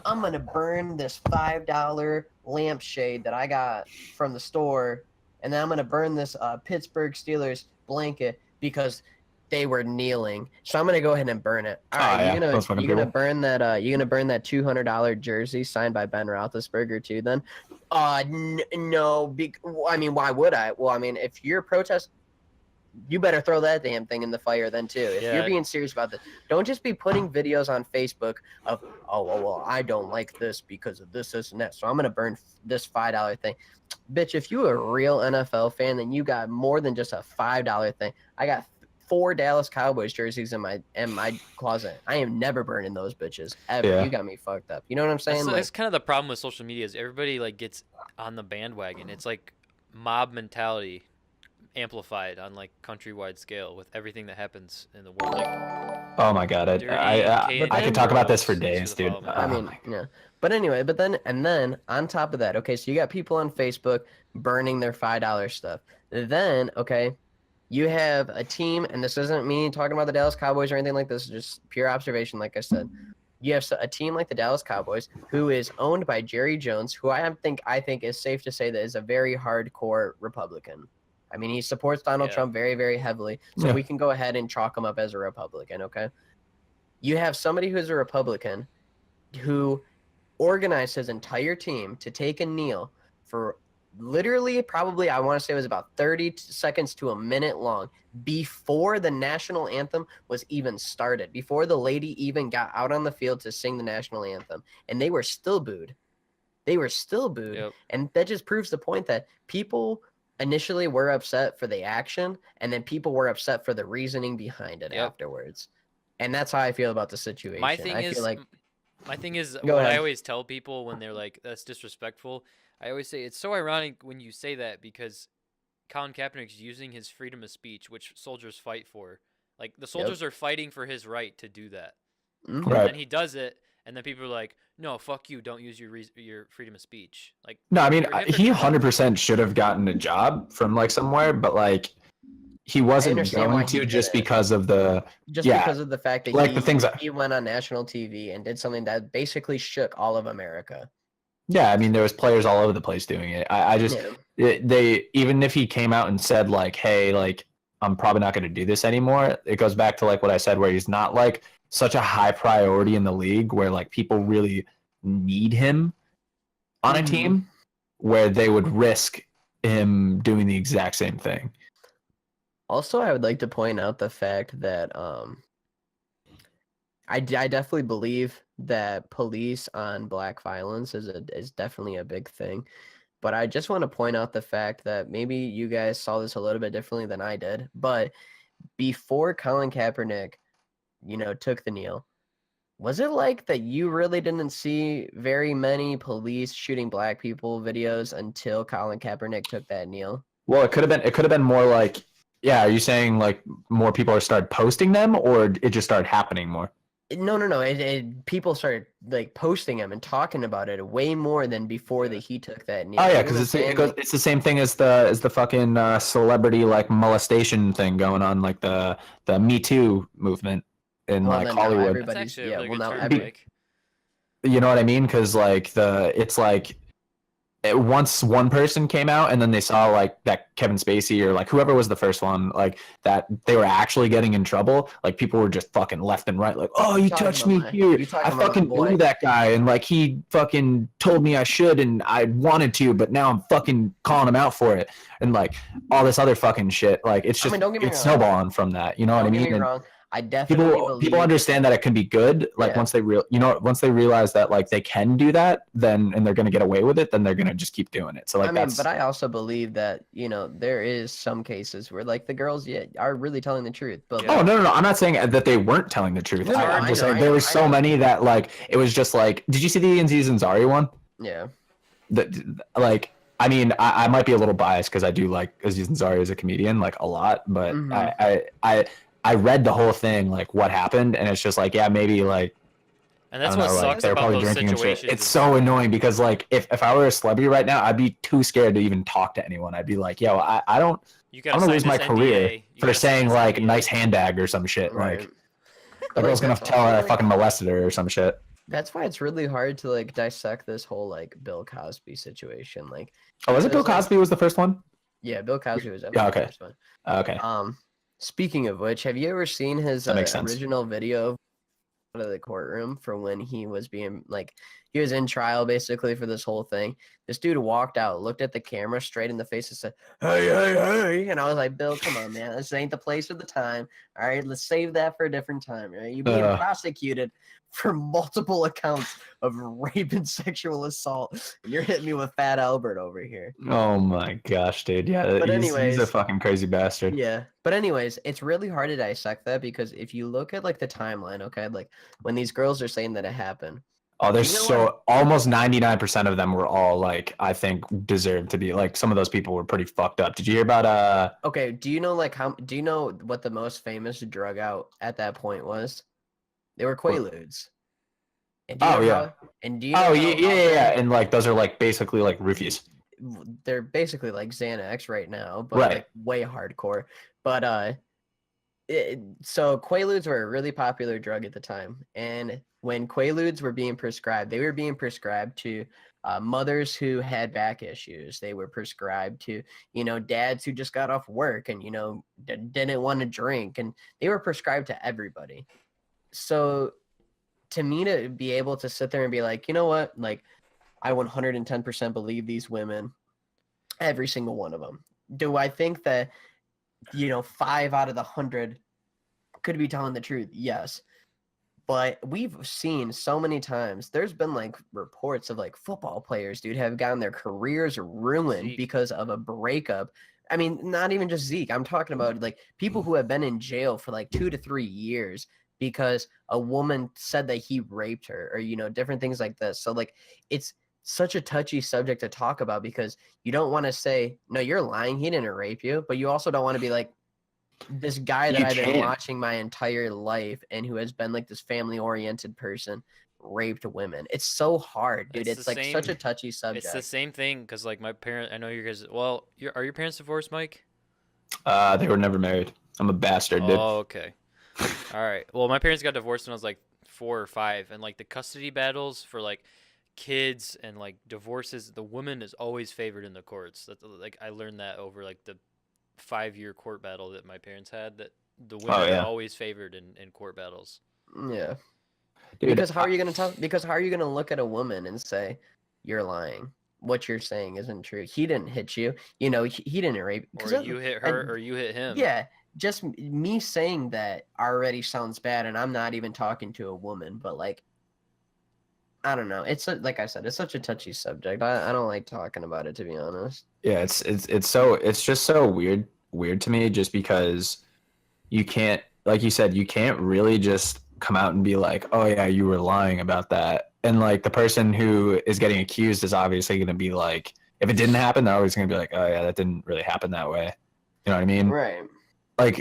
I'm gonna burn this $5 lampshade that I got from the store, and then I'm gonna burn this Pittsburgh Steelers blanket because they were kneeling. So I'm gonna go ahead and burn it. All right, you're gonna burn that $200 jersey signed by Ben Roethlisberger too? Then, no. I mean, why would I? Well, I mean, if you're protesting, you better throw that damn thing in the fire then too. If you're being serious about this, don't just be putting videos on Facebook of, oh well, I don't like this because of this and that, so I'm gonna burn this $5 thing. Bitch, if you a real NFL fan, then you got more than just a $5 thing. I got 4 Dallas Cowboys jerseys in my closet. I am never burning those bitches ever. Yeah. You got me fucked up. You know what I'm saying? That's kind of the problem with social media is everybody like gets on the bandwagon. It's like mob mentality amplified on like countrywide scale with everything that happens in the world. Like, oh my god, I could talk about this for days, dude. I mean, yeah. But anyway, then on top of that, okay, so you got people on Facebook burning their $5 stuff. Then, okay, you have a team, and this isn't me talking about the Dallas Cowboys or anything like this, just pure observation, like I said. You have a team like the Dallas Cowboys who is owned by Jerry Jones, who I think is safe to say that is a very hardcore Republican. I mean, he supports Donald Trump very, very heavily, so we can go ahead and chalk him up as a Republican, okay? You have somebody who's a Republican who organized his entire team to take a kneel for literally probably, I want to say it was about 30 seconds to a minute long before the national anthem was even started, before the lady even got out on the field to sing the national anthem, and they were still booed. Yep. And that just proves the point that people initially were upset for the action, and then people were upset for the reasoning behind it afterwards. And that's how I feel about the situation. My thing is what I always tell people when they're like, that's disrespectful, I always say it's so ironic when you say that because Colin Kaepernick's using his freedom of speech, which soldiers fight for. Like, the soldiers are fighting for his right to do that. Mm-hmm. And then he does it, and then people are like, no, fuck you, don't use your freedom of speech. Like, no, I mean, he 100% should have gotten a job from, like, somewhere, but, like, he wasn't going to just because of the... because of the fact that like he went on national TV and did something that basically shook all of America. Yeah, I mean, there was players all over the place doing it. They even if he came out and said, like, hey, like, I'm probably not going to do this anymore, it goes back to, like, what I said, where he's not, like, such a high priority in the league where, like, people really need him on a team where they would risk him doing the exact same thing. Also, I would like to point out the fact that I definitely believe that police on black violence is definitely a big thing. But I just want to point out the fact that maybe you guys saw this a little bit differently than I did. But before Colin Kaepernick, took the kneel, Was it like that you really didn't see very many police shooting black people videos until Colin Kaepernick took that kneel? Well, it could have been more like, yeah. Are you saying like more people are started posting them, or it just started happening more? No. People started like posting him and talking about it way more than before that he took that kneel. Oh yeah, You know what I'm because saying? it's the same thing as the fucking celebrity like molestation thing going on, like the Me Too movement in Well, like then now Hollywood. That's everybody's actually a really good now term, every Mike. You know what I mean? Because like it's like once one person came out and then they saw like that Kevin Spacey or like whoever was the first one, like that they were actually getting in trouble, like people were just fucking left and right like, oh, you touched me here, I fucking knew that guy and like he fucking told me I should and I wanted to, but now I'm fucking calling him out for it and like all this other fucking shit. Like it's just don't get me it's wrong. snowballing from that, you know what I mean? Don't get me And wrong. I definitely believe people understand that it can be good. Like Yeah. once they realize that like they can do that, then and they're gonna get away with it, then they're gonna just keep doing it. So like but I also believe that there is some cases where like the girls are really telling the truth. But Yeah. Oh no! I'm not saying that they weren't telling the truth. No, I'm just saying I there know, were I so know. many that like it was just like. Did you see the Ian Zari one? yeah, That like. I mean, I might be a little biased because I do like Aziz Ansari as a comedian like a lot, but I read the whole thing, like what happened, and it's just like, yeah, maybe like And that's I don't what know, like sucks they're about probably those drinking and shit. situations. It's so annoying because like if I were a celebrity right now, I'd be too scared to even talk to anyone. I'd be like, yo, I don't You I'm gotta gonna sign lose my this career NDA. You for gotta sign saying this like NDA. nice handbag or some shit. right. Like But, the girl's gonna that's tell her I also, fucking molested her or some shit. That's why it's really hard to like dissect this whole like Bill Cosby situation. Like, Oh, was it Bill because, like, Cosby was the first one? yeah, Bill Cosby was Yeah, definitely okay. the first one. Okay. Speaking of which, have you ever seen his That makes sense. original video out of the courtroom from when he was being like he was in trial basically for this whole thing? This dude walked out, looked at the camera straight in the face and said, hey, and I was like, Bill, come on, man, this ain't the place or the time. All right, let's save that for a different time. Right? You're being prosecuted for multiple accounts of rape and sexual assault, and you're hitting me with Fat Albert over here. Oh my gosh, dude. Yeah, But he's a anyways, fucking crazy bastard. yeah. But anyways, it's really hard to dissect that because if you look at like the timeline, okay, like when these girls are saying that it happened. Oh, there's You know so almost 99% of them were all like I think deserved to be like some of those people were pretty fucked up. Did you hear about Okay, do you know what the most famous drug out at that point was? They were Quaaludes. And do you Oh, know yeah. how, and do you know Oh how yeah, and like those are like basically like roofies. they're basically like Xanax right now, but Right. like way hardcore. But so Quaaludes were a really popular drug at the time, and when Quaaludes were being prescribed, they were being prescribed to mothers who had back issues. They were prescribed to dads who just got off work and didn't want to drink, and they were prescribed to everybody. So to me, to be able to sit there and be like, you know what, like I 110% believe these women, every single one of them. Do I think that 5 out of the 100 could be telling the truth? Yes. But we've seen so many times, there's been like reports of like football players, dude, have gotten their careers ruined Zeke. because of a breakup. I mean, not even just Zeke. I'm talking about like people who have been in jail for like 2 to 3 years because a woman said that he raped her or, different things like this. So like, it's such a touchy subject to talk about because you don't want to say, no, you're lying, he didn't rape you, but you also don't want to be like, this guy that I've been watching my entire life and who has been like this family oriented person raped women. It's so hard, dude. It's like such a touchy subject. It's the same thing because like my parents, I know you guys. Well, are your parents divorced, Mike? They were never married. I'm a bastard, dude. Oh, okay. All right. Well, my parents got divorced when I was like 4 or 5, and like the custody battles for like kids and like divorces, the woman is always favored in the courts. That's like I learned that over like the 5-year court battle that my parents had, that the women are always favored in court battles. Yeah. Dude, because how are you gonna look at a woman and say you're lying? What you're saying isn't true. He didn't hit you. He didn't rape. Or you hit her, or you hit him. Yeah. Just me saying that already sounds bad, and I'm not even talking to a woman. But like, I don't know. It's like I said, it's such a touchy subject. I don't like talking about it, to be honest. Yeah, it's just so weird to me just because you can't, like you said, you can't really just come out and be like, oh yeah, you were lying about that. And like the person who is getting accused is obviously going to be like, if it didn't happen, they're always going to be like, oh yeah, that didn't really happen that way. You know what I mean? Right. Like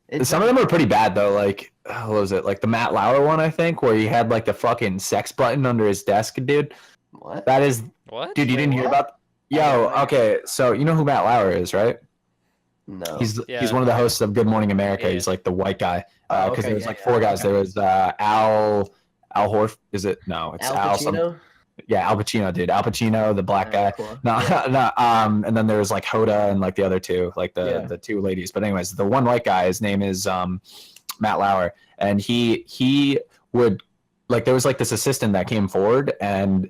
It's some of them are pretty bad though. Like what was it? Like the Matt Lauer one, I think, where he had like the fucking sex button under his desk, dude. what? That is, What? dude. You Wait, didn't hear what? about? Yo, okay. So you know who Matt Lauer is, right? No. He's Yeah. one of the hosts of Good Morning America. Yeah. He's like the white guy. Oh, Because okay, there was yeah, like yeah, four guys. okay. There was Al Horf. Is it? No, it's Al Al. Pacino. Yeah, Al Pacino, dude. Al Pacino, the black guy. Cool. No, Yeah. no. And then there was like Hoda and like the other two, like Yeah. the two ladies. But anyways, the one white guy, his name is Matt Lauer, and he would like there was like this assistant that came forward and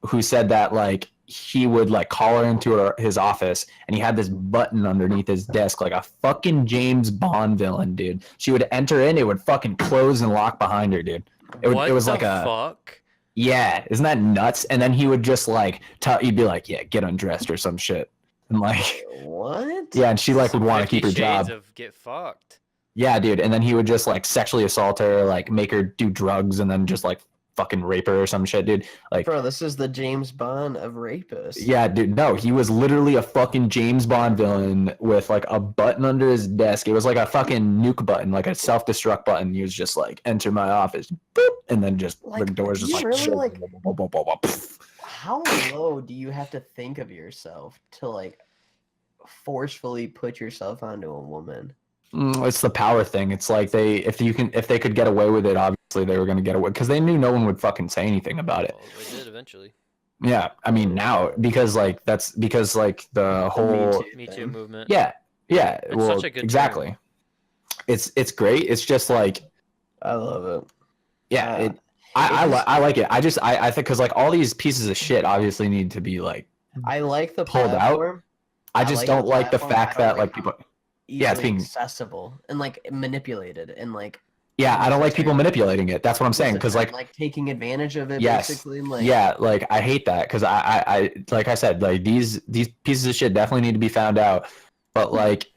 who said that like he would like call her into his office and he had this button underneath his desk like a fucking James Bond villain, dude. She would enter in, it would fucking close and lock behind her, dude. It was like a fuck? yeah, isn't that nuts? And then he would just like he'd be like, yeah, get undressed or some shit, and like What? yeah, and she like would Some want to 50 keep her Shades job. of get fucked. Yeah, dude. And then he would just like sexually assault her, like make her do drugs, and then just like fucking rape her or some shit, dude. Like, Bro, this is the James Bond of rapists. yeah, dude. No, he was literally a fucking James Bond villain with like a button under his desk. It was like a fucking nuke button, like a self-destruct button. He was just like, enter my office, boop, and then just Like, the doors just you like, really, shut, like- boop, boop, boop, boop, boop. How low do you have to think of yourself to like forcefully put yourself onto a woman? It's the power thing. It's like if they could get away with it, obviously they were gonna get away because they knew no one would fucking say anything about it. Well, they did eventually. Yeah, I mean now because like that's because like the whole Me Too thing. movement. yeah It's well such a good exactly. term. It's great. It's just like I love it. yeah, Uh, I like it. I think because like all these pieces of shit obviously need to be like I like the Pulled out? platform. I just don't like the platform. fact I don't that like people yeah, it's easily being- accessible and like manipulated and like yeah I don't like people manipulating it. That's what I'm saying because like taking advantage of it Yes. basically. And, like yeah, like I hate that because I like I said, like these pieces of shit definitely need to be found out. But like,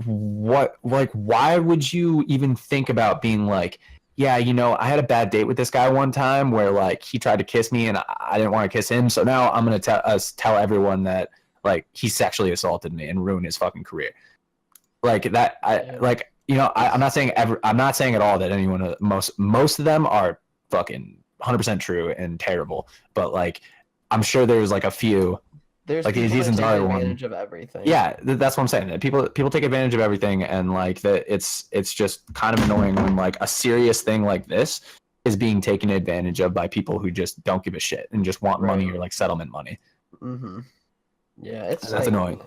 why would you even think about being like, yeah, you know, I had a bad date with this guy one time where like he tried to kiss me and I didn't want to kiss him, so now I'm gonna tell everyone that like he sexually assaulted me and ruined his fucking career. Like that, like you know, I'm not saying I'm not saying at all that anyone most of them are fucking 100% true and terrible, but like I'm sure there's like a few there's like people these that and take other one. advantage of everything. Yeah, that's what I'm saying. That people take advantage of everything, and like that it's just kind of annoying when like a serious thing like this is being taken advantage of by people who just don't give a shit and just want money Right. or like settlement money. Mm-hmm. Yeah, it's That's annoying.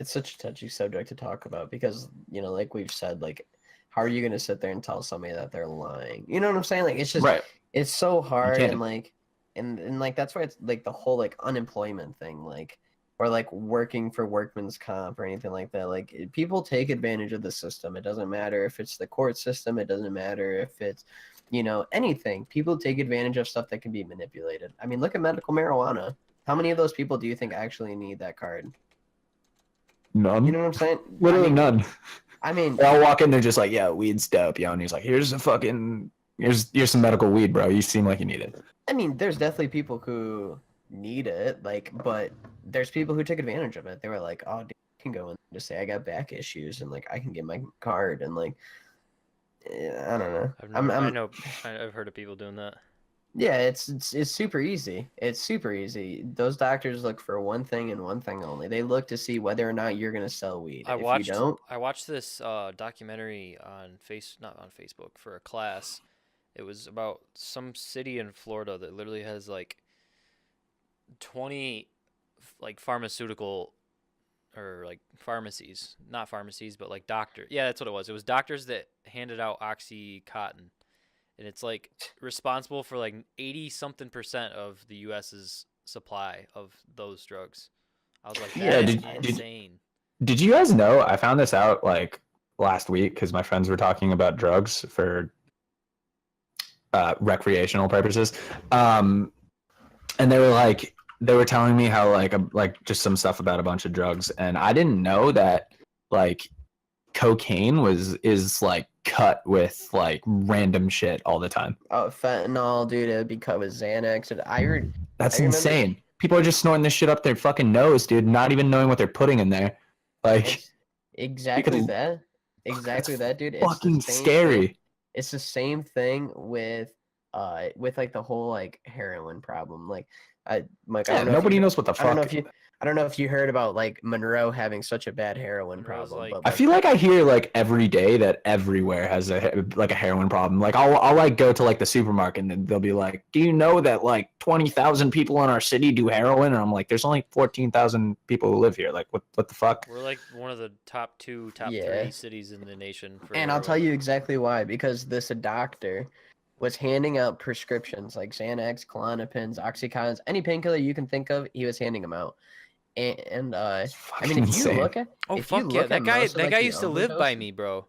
It's such a touchy subject to talk about because you know, like we've said, like how are you gonna sit there and tell somebody that they're lying? You know what I'm saying? Like it's just Right. it's so hard can't. and like and like that's why it's like the whole like unemployment thing, like or like working for workman's comp or anything like that. Like people take advantage of the system. It doesn't matter if it's the court system. It doesn't matter if it's you know anything. People take advantage of stuff that can be manipulated. I mean, look at medical marijuana. How many of those people do you think actually need that card? None. You know what I'm saying? Literally I mean, none. I mean, They all walk in, they're just like, yeah, weed's dope, yo. And he's like, here's some medical weed, bro. You seem like you need it. I mean, there's definitely people who need it, like, but there's people who take advantage of it. They were like, oh, dude, I can go in and just say I got back issues, and like I can get my card, and like, I don't know. I've heard of people doing that. Yeah, it's super easy. It's super easy. Those doctors look for one thing and one thing only. They look to see whether or not you're gonna sell weed. I If you don't, watched this documentary on not on Facebook for a class. It was about some city in Florida that literally has like 20 like pharmaceutical or like pharmacies, not pharmacies, but like doctor. Yeah, that's what it was. It was doctors that handed out Oxycontin. And it's like responsible for like 80 something % of the US's supply of those drugs. I was like, Yeah, that's did- insane. Did you guys know? I found this out like last week because my friends were talking about drugs for recreational purposes, and they were telling me how like just some stuff about a bunch of drugs, and I didn't know that like cocaine is like cut with like random shit all the time. Oh, fentanyl, dude, it would be cut with Xanax. And That's I remember insane. People are just snorting this shit up their fucking nose, dude, not even knowing what they're putting in there. Like, exactly could- that. Exactly that, dude. It's fucking the same scary. thing. It's the same thing with like the whole like heroin problem. Like I don't know nobody knows what the fuck. I don't know if you heard about like Monroe having such a bad heroin Monroe's problem. like- But I feel like I hear like every day that everywhere has a heroin problem. Like I'll like go to like the supermarket and they'll be like, "Do you know that like 20,000 people in our city do heroin?" And I'm like, "There's only 14,000 people who live here. Like what the fuck?" We're like one of the top Yeah. 3 cities in the nation. For and I'll tell heroin. you exactly why. Because this doctor was handing out prescriptions like Xanax, Klonopins, Oxycontins, any painkiller you can think of, he was handing them out. And I mean, if you look at Oh if you fuck yeah, look that at guy most of, like, guy the used to live by overdoses- me, bro.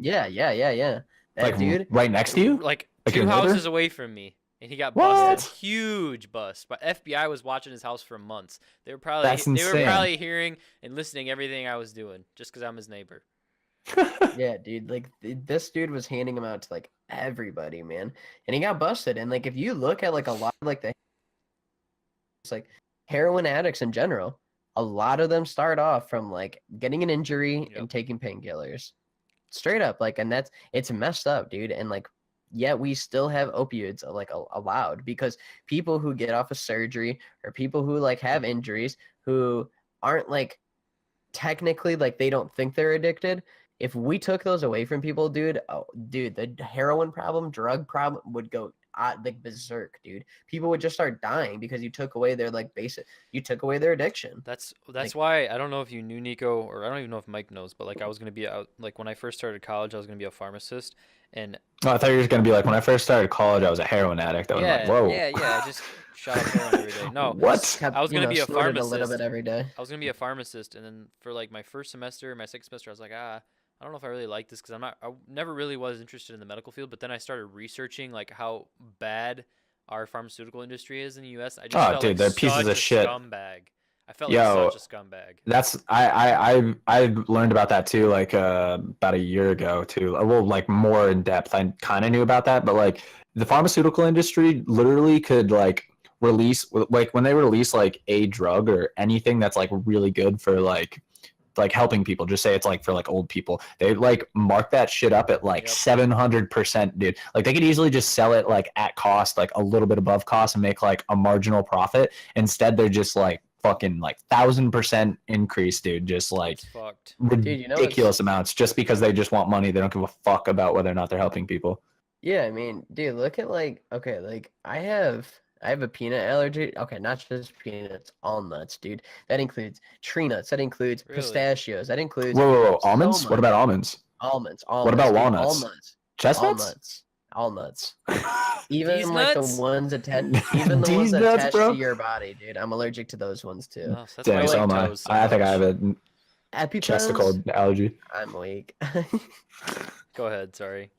Yeah. That Like dude. right next to you? Like Like 2 your neighbor? houses away from me. And he got What? busted. Huge bust. But FBI was watching his house for months. They were probably That's insane. hearing and listening everything I was doing just because I'm his neighbor. Yeah, dude. Like this dude was handing them out to like everybody, man, and he got busted. And like if you look at like a lot of like it's like heroin addicts in general, a lot of them start off from like getting an injury Yep. and taking painkillers, straight up. Like, and it's messed up, dude. And like, yet we still have opioids like allowed because people who get off of surgery or people who like have injuries who aren't like technically like they don't think they're addicted. If we took those away from people, dude, the heroin problem, drug problem would go like berserk, dude. People would just start dying because you took away their like you took away their addiction. That's Like- why I don't know if you knew Nico, or I don't even know if Mike knows, but like I was gonna be like when I first started college, I was gonna be a pharmacist, and Oh, I thought you were gonna be like, when I first started college, I was a heroin addict. I was like, whoa. yeah, I just shot up heroin every day. No, What? I was gonna be a snorted pharmacist. a little bit every day. I was gonna be a pharmacist, and then for like my first semester, my second semester, I was like, I don't know if I really like this because I never really was interested in the medical field. But then I started researching like how bad our pharmaceutical industry is in the U.S. I just felt dude, like they're pieces such of a shit. scumbag. I felt Yo, like such a scumbag. That's I learned about that too, like about a year ago too. Well, like more in depth. I kind of knew about that, but like the pharmaceutical industry literally could like release, like when they release like a drug or anything that's like really good for like helping people, just say it's like for like old people, they like mark that shit up at like 700%, dude. Like they could easily just sell it like at cost, like a little bit above cost, and make like a marginal profit. Instead they're just like fucking like 1,000% increase, dude. Just like It's fucked. Dude, you know ridiculous amounts, just because they just want money. They don't give a fuck about whether or not they're helping people. Yeah, I mean, dude, look at like okay, like I have a peanut allergy. Okay, not just peanuts, all nuts, dude. That includes tree nuts. That includes Really? pistachios. That includes Whoa, so almonds? much. What about almonds? Almonds? What about dude, walnuts? All nuts. Chestnuts? All nuts. Even These like nuts? the ones attached, even the These ones nuts, attached bro? to your body, dude. I'm allergic to those ones too. Oh, so that's Damn, why so I am like I. toes so I think I much. have a EpiPens. chesticle allergy. I'm weak. Go ahead. Sorry.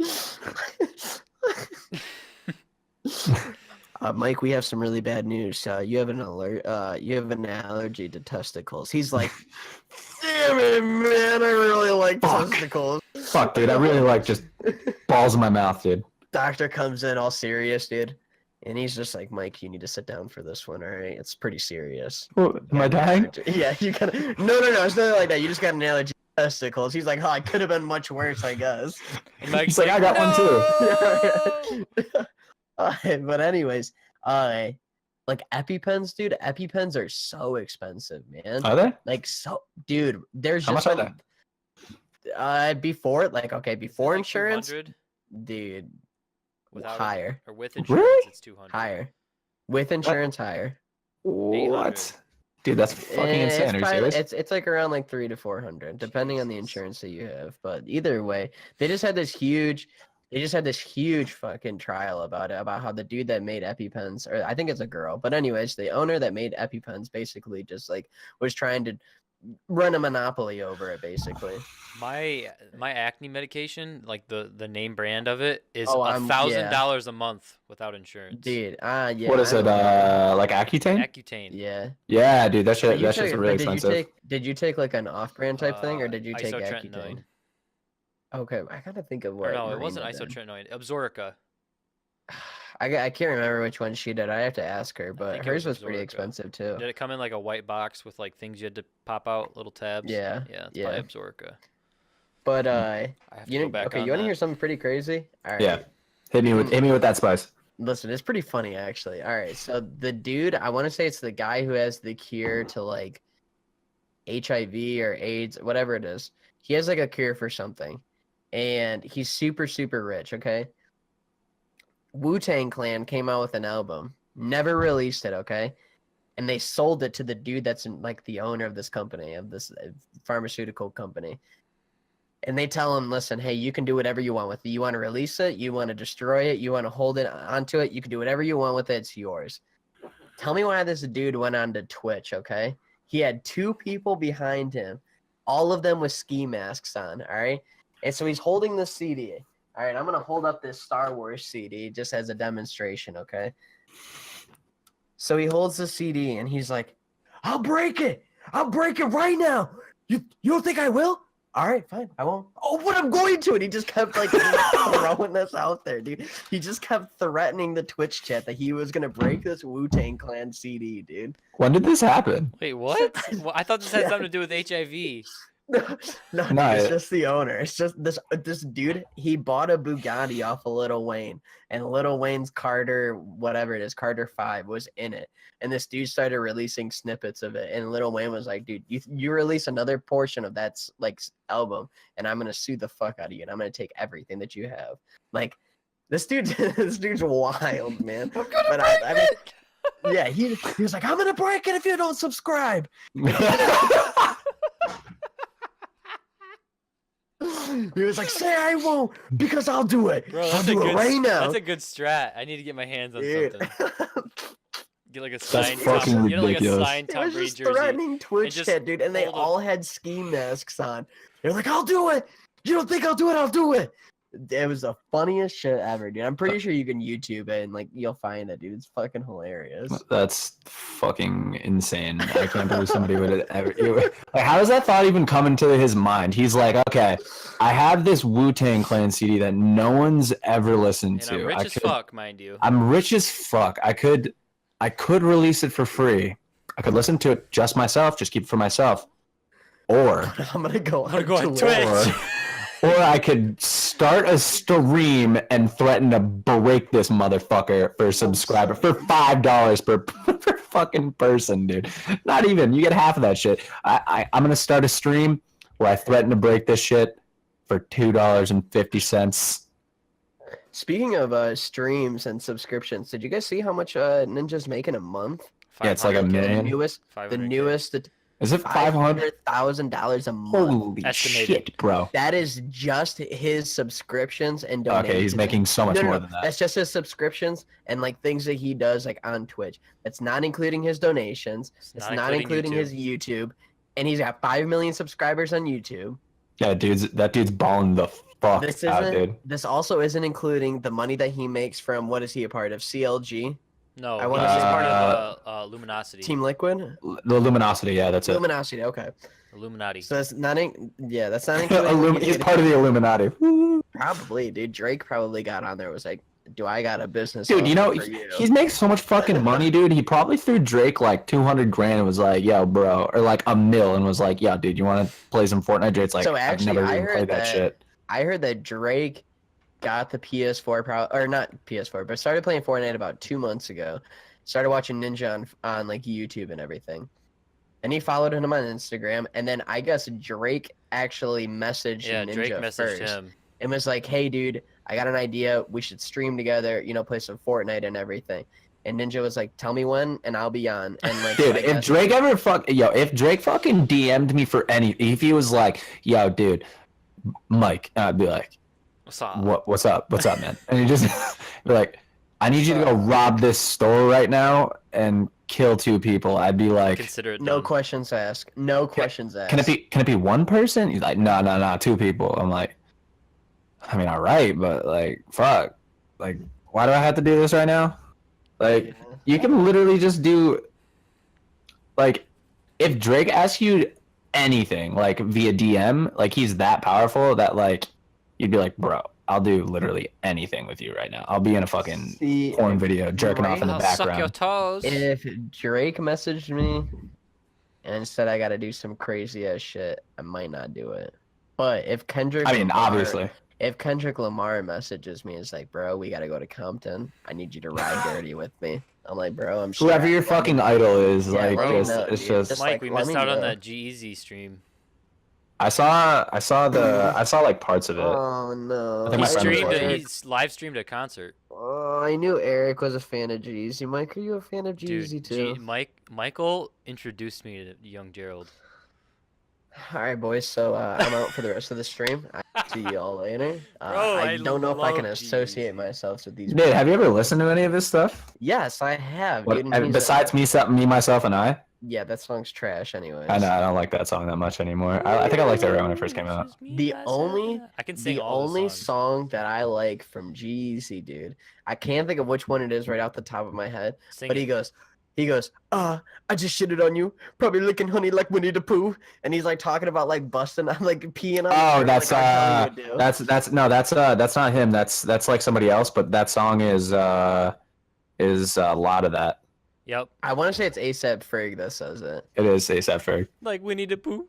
Mike, we have some really bad news. You have an you have an allergy to testicles. He's like, damn it, man, I really like Fuck. testicles. Fuck, dude, I really like just balls in my mouth, dude. Doctor comes in all serious, dude, and he's just like, Mike, you need to sit down for this one. All right, it's pretty serious. Oh, am I dying? Yeah, you gotta. No, it's not like that. You just got an allergy to testicles. He's like, oh, it could have been much worse, I guess. And Mike's He's like, I got "No!" one too. But anyways, like EpiPens, dude. EpiPens are so expensive, man. Are they? Like so, dude. There's How just much are like, before, like okay, before Like insurance, 200 dude, without higher, or with insurance, Really? it's 200. higher, with insurance, higher. What? Dude, that's fucking insane. Are you probably- serious? it's like around like 300 to 400, depending on the Jesus. insurance that you have. But either way, they just had this huge fucking trial about it, about how the dude that made EpiPens, or I think it's a girl, but anyways, the owner that made EpiPens basically just like was trying to run a monopoly over it, basically. My acne medication, like the name brand of it, is Oh, yeah. $1,000 a month without insurance. Dude, yeah. What is I it? know. Like Accutane? Accutane. Yeah. Yeah, dude, that But shit's really expensive. Did you take like an off-brand type thing, or did you take isotretinoin. Accutane? Okay, I gotta think of Or what. no, it wasn't Marina did. Isotretinoin. Absorica. I can't remember which one she did. I have to ask her, but think it hers was was pretty Absorica. expensive too. Did it come in like a white box with like things you had to pop out, little tabs? Yeah, Yeah, it's yeah. by Absorica. But I have to go back okay, on you want to that. hear something pretty crazy? All right. Yeah. Hit me with that spice. Listen, it's pretty funny actually. All right, so the dude, I want to say it's the guy who has the cure to like HIV or AIDS, whatever it is. He has like a cure for something, and he's super super rich. Okay. Wu-Tang Clan came out with an album, never released it. Okay, and they sold it to the dude that's like the owner of this company, of this pharmaceutical company. And they tell him, listen, hey, you can do whatever you want with it. You want to release it, you want to destroy it, you want to hold it onto it, you can do whatever you want with it, it's yours. Tell me why this dude went on to Twitch, okay? He had 2 people behind him, all of them with ski masks on, all right? And so he's holding the CD. All right, I'm going to hold up this Star Wars CD just as a demonstration, okay? So he holds the CD and he's like, I'll break it. I'll break it right now. You don't think I will? All right, fine. I won't. Oh, but I'm going to. And he just kept like throwing this out there, dude. He just kept threatening the Twitch chat that he was going to break this Wu-Tang Clan CD, dude. When did this happen? Wait, what? Well, I thought this had something to do with HIV. No, dude, it's just the owner. It's just this dude. He bought a Bugatti off of Lil Wayne, and Lil Wayne's Carter, whatever it is, Carter 5 was in it. And this dude started releasing snippets of it, and Lil Wayne was like, "Dude, you release another portion of that like album, and I'm gonna sue the fuck out of you, and I'm gonna take everything that you have." Like, this dude's wild, man. But I mean, yeah, he was like, "I'm gonna break it if you don't subscribe." He was like, "Say I won't because I'll do it. Bro, I'll do it right now." That's a good strat. I need to get my hands on something. Get like a That's signed fucking Tom, get like a ridiculous. signed It Tom was Brady just jersey. threatening Twitch just chat, dude, and they hold all had ski masks on. They're like, "I'll do it. You don't think I'll do it? I'll do it." It was the funniest shit ever, dude. I'm pretty sure you can YouTube it and like you'll find it, dude. It's fucking hilarious. That's fucking insane. I can't believe somebody would ever. Like, how does that thought even come into his mind? He's like, okay, I have this Wu-Tang Clan CD that no one's ever listened And to. I'm rich as fuck, mind you. I'm rich as fuck. I could release it for free. I could listen to it just myself, just keep it for myself. Or I'm gonna go on on Twitch. Twitch. or I could start a stream and threaten to break this motherfucker for a subscriber for $5 per fucking person, dude. Not even. You get half of that shit. I'm gonna start a stream where I threaten to break this shit for $2.50. Speaking of streams and subscriptions, did you guys see how much Ninja's making a month? Yeah, it's like $1 million. The newest, Is it 500? $500,000 a month. Holy Estimated. shit, bro. That is just his subscriptions and donations. Okay, he's making so much more than that. That's just his subscriptions and like things that he does like on Twitch. That's not including his donations. It's not including his YouTube. And he's got 5 million subscribers on YouTube. Yeah, that dude's balling the fuck out, dude. This also isn't including the money that he makes from, what is he a part of? CLG? No, I wanna he's say- part of Luminosity. Team Liquid? The Luminosity, yeah, that's it. Luminosity, okay. Illuminati. So that's not that's not including He's part of the Illuminati. Probably, dude. Drake probably got on there, was like, "Do I got a business?" Dude, you know, offer for you?" he's making so much fucking money, dude. He probably threw Drake like 200 grand and was like, "Yo, bro," or like $1 million and was like, "Yo, dude, you want to play some Fortnite?" Drake's like, So actually, "I've never I even heard played that shit." I heard that Drake got the PS4 or not PS4, but started playing Fortnite about 2 months ago. Started watching Ninja on like YouTube and everything. And he followed him on Instagram, and then I guess Drake actually messaged Ninja Drake messaged first him. and was like, "Hey, dude, I got an idea. We should stream together. Play some Fortnite and everything." And Ninja was like, "Tell me when, and I'll be on." And like, Dude, I if guess- Drake ever if Drake fucking DM'd me for if he was like, "Yo, dude, Mike," I'd be like, What's up? What's up, man? And he just be like, "I need you to go rob this store right now and kill 2 people." I'd be like, Consider it no done. questions asked. No questions asked. Can it be one person? He's like, no, 2 people. I'm like, I mean, all right, but like, fuck, like, why do I have to do this right now? Like, you can literally just do, like, if Drake asks you anything, like via DM, like he's that powerful that like you'd be like, bro, I'll do literally anything with you right now. I'll be in a fucking porn video jerking off in the I'll suck your background. toes. If Drake messaged me and said I gotta do some crazy ass shit, I might not do it. But if Kendrick, I mean, Lamar- obviously. if Kendrick Lamar messages me, it's like, bro, we gotta go to Compton. I need you to ride dirty with me. I'm like, bro, I'm sure. Whoever your fucking idol is, Yeah, like, let me just, know, it's dude. just. Just, Mike, like, we let missed me out on know. that G-Eazy stream. I saw like parts of it. Oh no! I think He my friend was streamed. watching. He's live streamed a concert. Oh, I knew Eric was a fan of Jeezy. Mike, are you a fan of Jeezy Dude, too? Michael introduced me to young Gerald. All right, boys. So I'm out for the rest of the stream. I'll see y'all later. Bro, I I don't know if I can love associate Jeezy. myself with these. Dude, have you ever listened to any of his stuff? Yes, I have. What, Dude, and he's besides me, myself, and I? yeah, that song's trash. Anyways, I know I don't like that song that much anymore. I think I liked it right when it first came out. I can sing The all only the songs. song that I like from Jeezy, dude. I can't think of which one it is right off the top of my head. Sing But it. he goes, I just shitted on you, probably licking honey like Winnie the Pooh, and he's like talking about like busting, like peeing on. Oh, the that's like R. Kelly would do. that's not him. That's like somebody else. But that song is a lot of that. Yep. I want to say it's ASAP Ferg that says it. It is A$AP Ferg. Like Winnie the Pooh.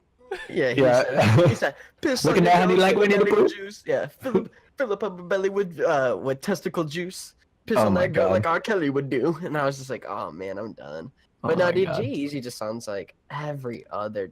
Yeah, Yeah. He said, piss Looking on your at honey belly like with Winnie the belly Pooh? juice. Yeah, fill up her belly with testicle juice. Piss Oh on my that girl God. like R. Kelly would do. And I was just like, oh man, I'm done. Oh But no, my dude, God. G-Eazy just sounds like every other.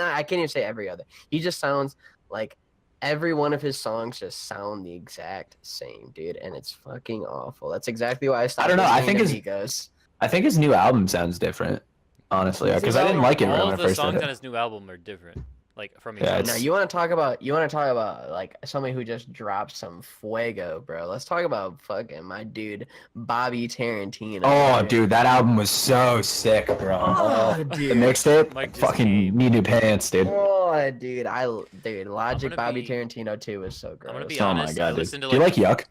I can't even say every other. He just sounds like every one of his songs just sound the exact same, dude, and it's fucking awful. That's exactly why I stopped. I don't know, I listening think to Migos. I think his new album sounds different, honestly, because I didn't like it All when I of the first songs did on it. his new album are different. Like from each Yeah, other. Now it's- you want to talk about like somebody who just dropped some fuego, bro. Let's talk about fucking my dude Bobby Tarantino. Oh, dude, that album was so sick, bro. Oh, The dude. mixtape, Mike just fucking came. need new pants, dude. Oh, dude, Logic gonna Bobby be- Tarantino 2 is so gross. I'm gonna be Oh honest. my I God, dude. listened to Do you like Yuck?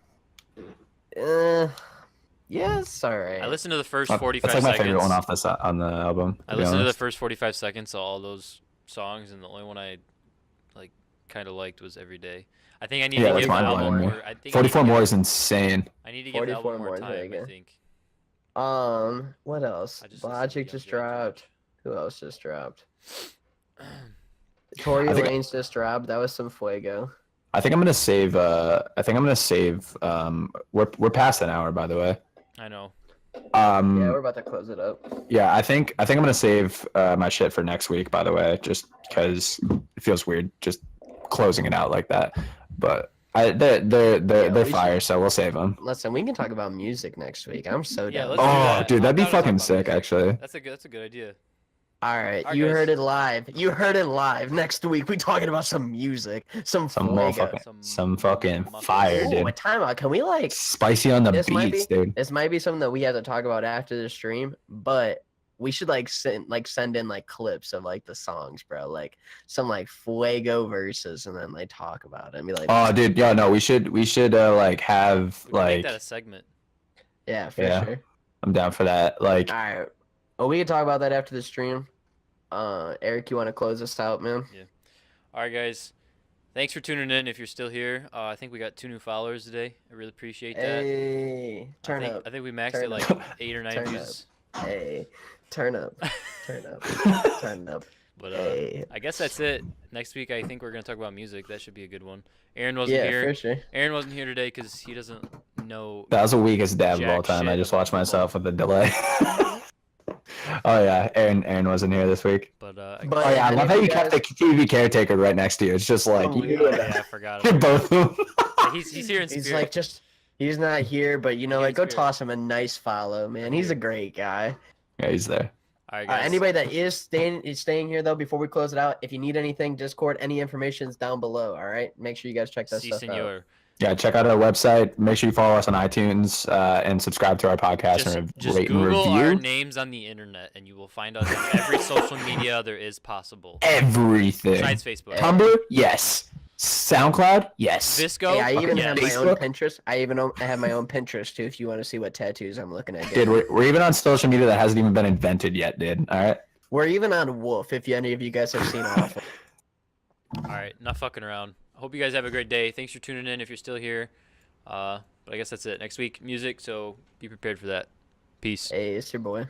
Yeah, it's alright. I listened to the first That's 45 like my seconds. favorite one off this on the album. I listened to the first 45 seconds of all those songs, and the only one I like kind of liked was Every Day. I think I need Yeah, to that's give the mind-blowing album to me. more. I think 44 I need to more give, is insane. I need to give the 44 album more more is very time. I good. think. What else? I just Logic listened to just Young Gerald too dropped. Who else just dropped? Tory I think- Lanez just dropped. That was some fuego. I think I'm gonna save. We're past an hour, by the way. I know. Yeah, we're about to close it up. Yeah, I think I'm gonna save my shit for next week. By the way, just because it feels weird just closing it out like that. But they're we fire, so we'll save them. Listen, we can talk about music next week. I'm so Yeah, down. let's do Oh, that. dude, that'd be I'm down to talk fucking about sick, music. actually. That's a good idea. All right, Alright, you guys. heard it live. You heard it live. Next week, we talking about some music, some Some fuego. some fucking Muppets. fire, Ooh, dude. a timeout. Can we like? Spicy on the This might beats, be- dude. This might be something that we have to talk about after the stream, but we should send in like clips of like the songs, bro. Like some like fuego verses, and then like talk about it and be like, Oh, dude, yeah, no, we should like have We can make like that a segment. yeah, for yeah. sure. I'm down for that. Like, All right. Well, we can talk about that after the stream. Eric, you want to close us out, man? All right, guys. Thanks for tuning in. If you're still here, I think we got 2 new followers today. I really appreciate that. Hey, turn up. I think we maxed Turn at up. like 8 or 9 Turn views. Hey, turn up. Turn up. Turn up. But Hey. I guess that's it. Next week, I think we're gonna talk about music. That should be a good one. Aaron wasn't Yeah, here. for sure. Aaron wasn't here today because he doesn't know. that was the weakest dab of Jack all time. I shit just about watched football. myself with a delay. Oh yeah, Aaron wasn't here this week. But But- Oh yeah, I and love if how you you kept the TV caretaker right next to you. It's just like Oh, you, yeah, I forgot. you're About both of them. that. He's here in He's spirit. like he's not here, but you know, Here in like go spirit. toss him a nice follow, man. He's a great guy. Yeah, he's there. All right, guys. Anybody that is staying here though, before we close it out, if you need anything, Discord, any information is down below. All right, make sure you guys check that Si, stuff out. senor. Yeah, check out our website. Make sure you follow us on iTunes and subscribe to our podcast and Just rate and Google our review names on the internet, and you will find us on every social media there is possible. everything. Besides Facebook. Tumblr, yes. SoundCloud, yes. Visco. Hey, I even yes. have my own Facebook? Pinterest. I have my own Pinterest too. If you want to see what tattoos I'm looking at. Dude, we're even on social media that hasn't even been invented yet, dude. All right. We're even on Wolf. If any of you guys have seen Awful. All right, not fucking around. hope you guys have a great day. Thanks for tuning in if you're still here. But I guess that's it. Next week, music, so be prepared for that. Peace. Hey, it's your boy.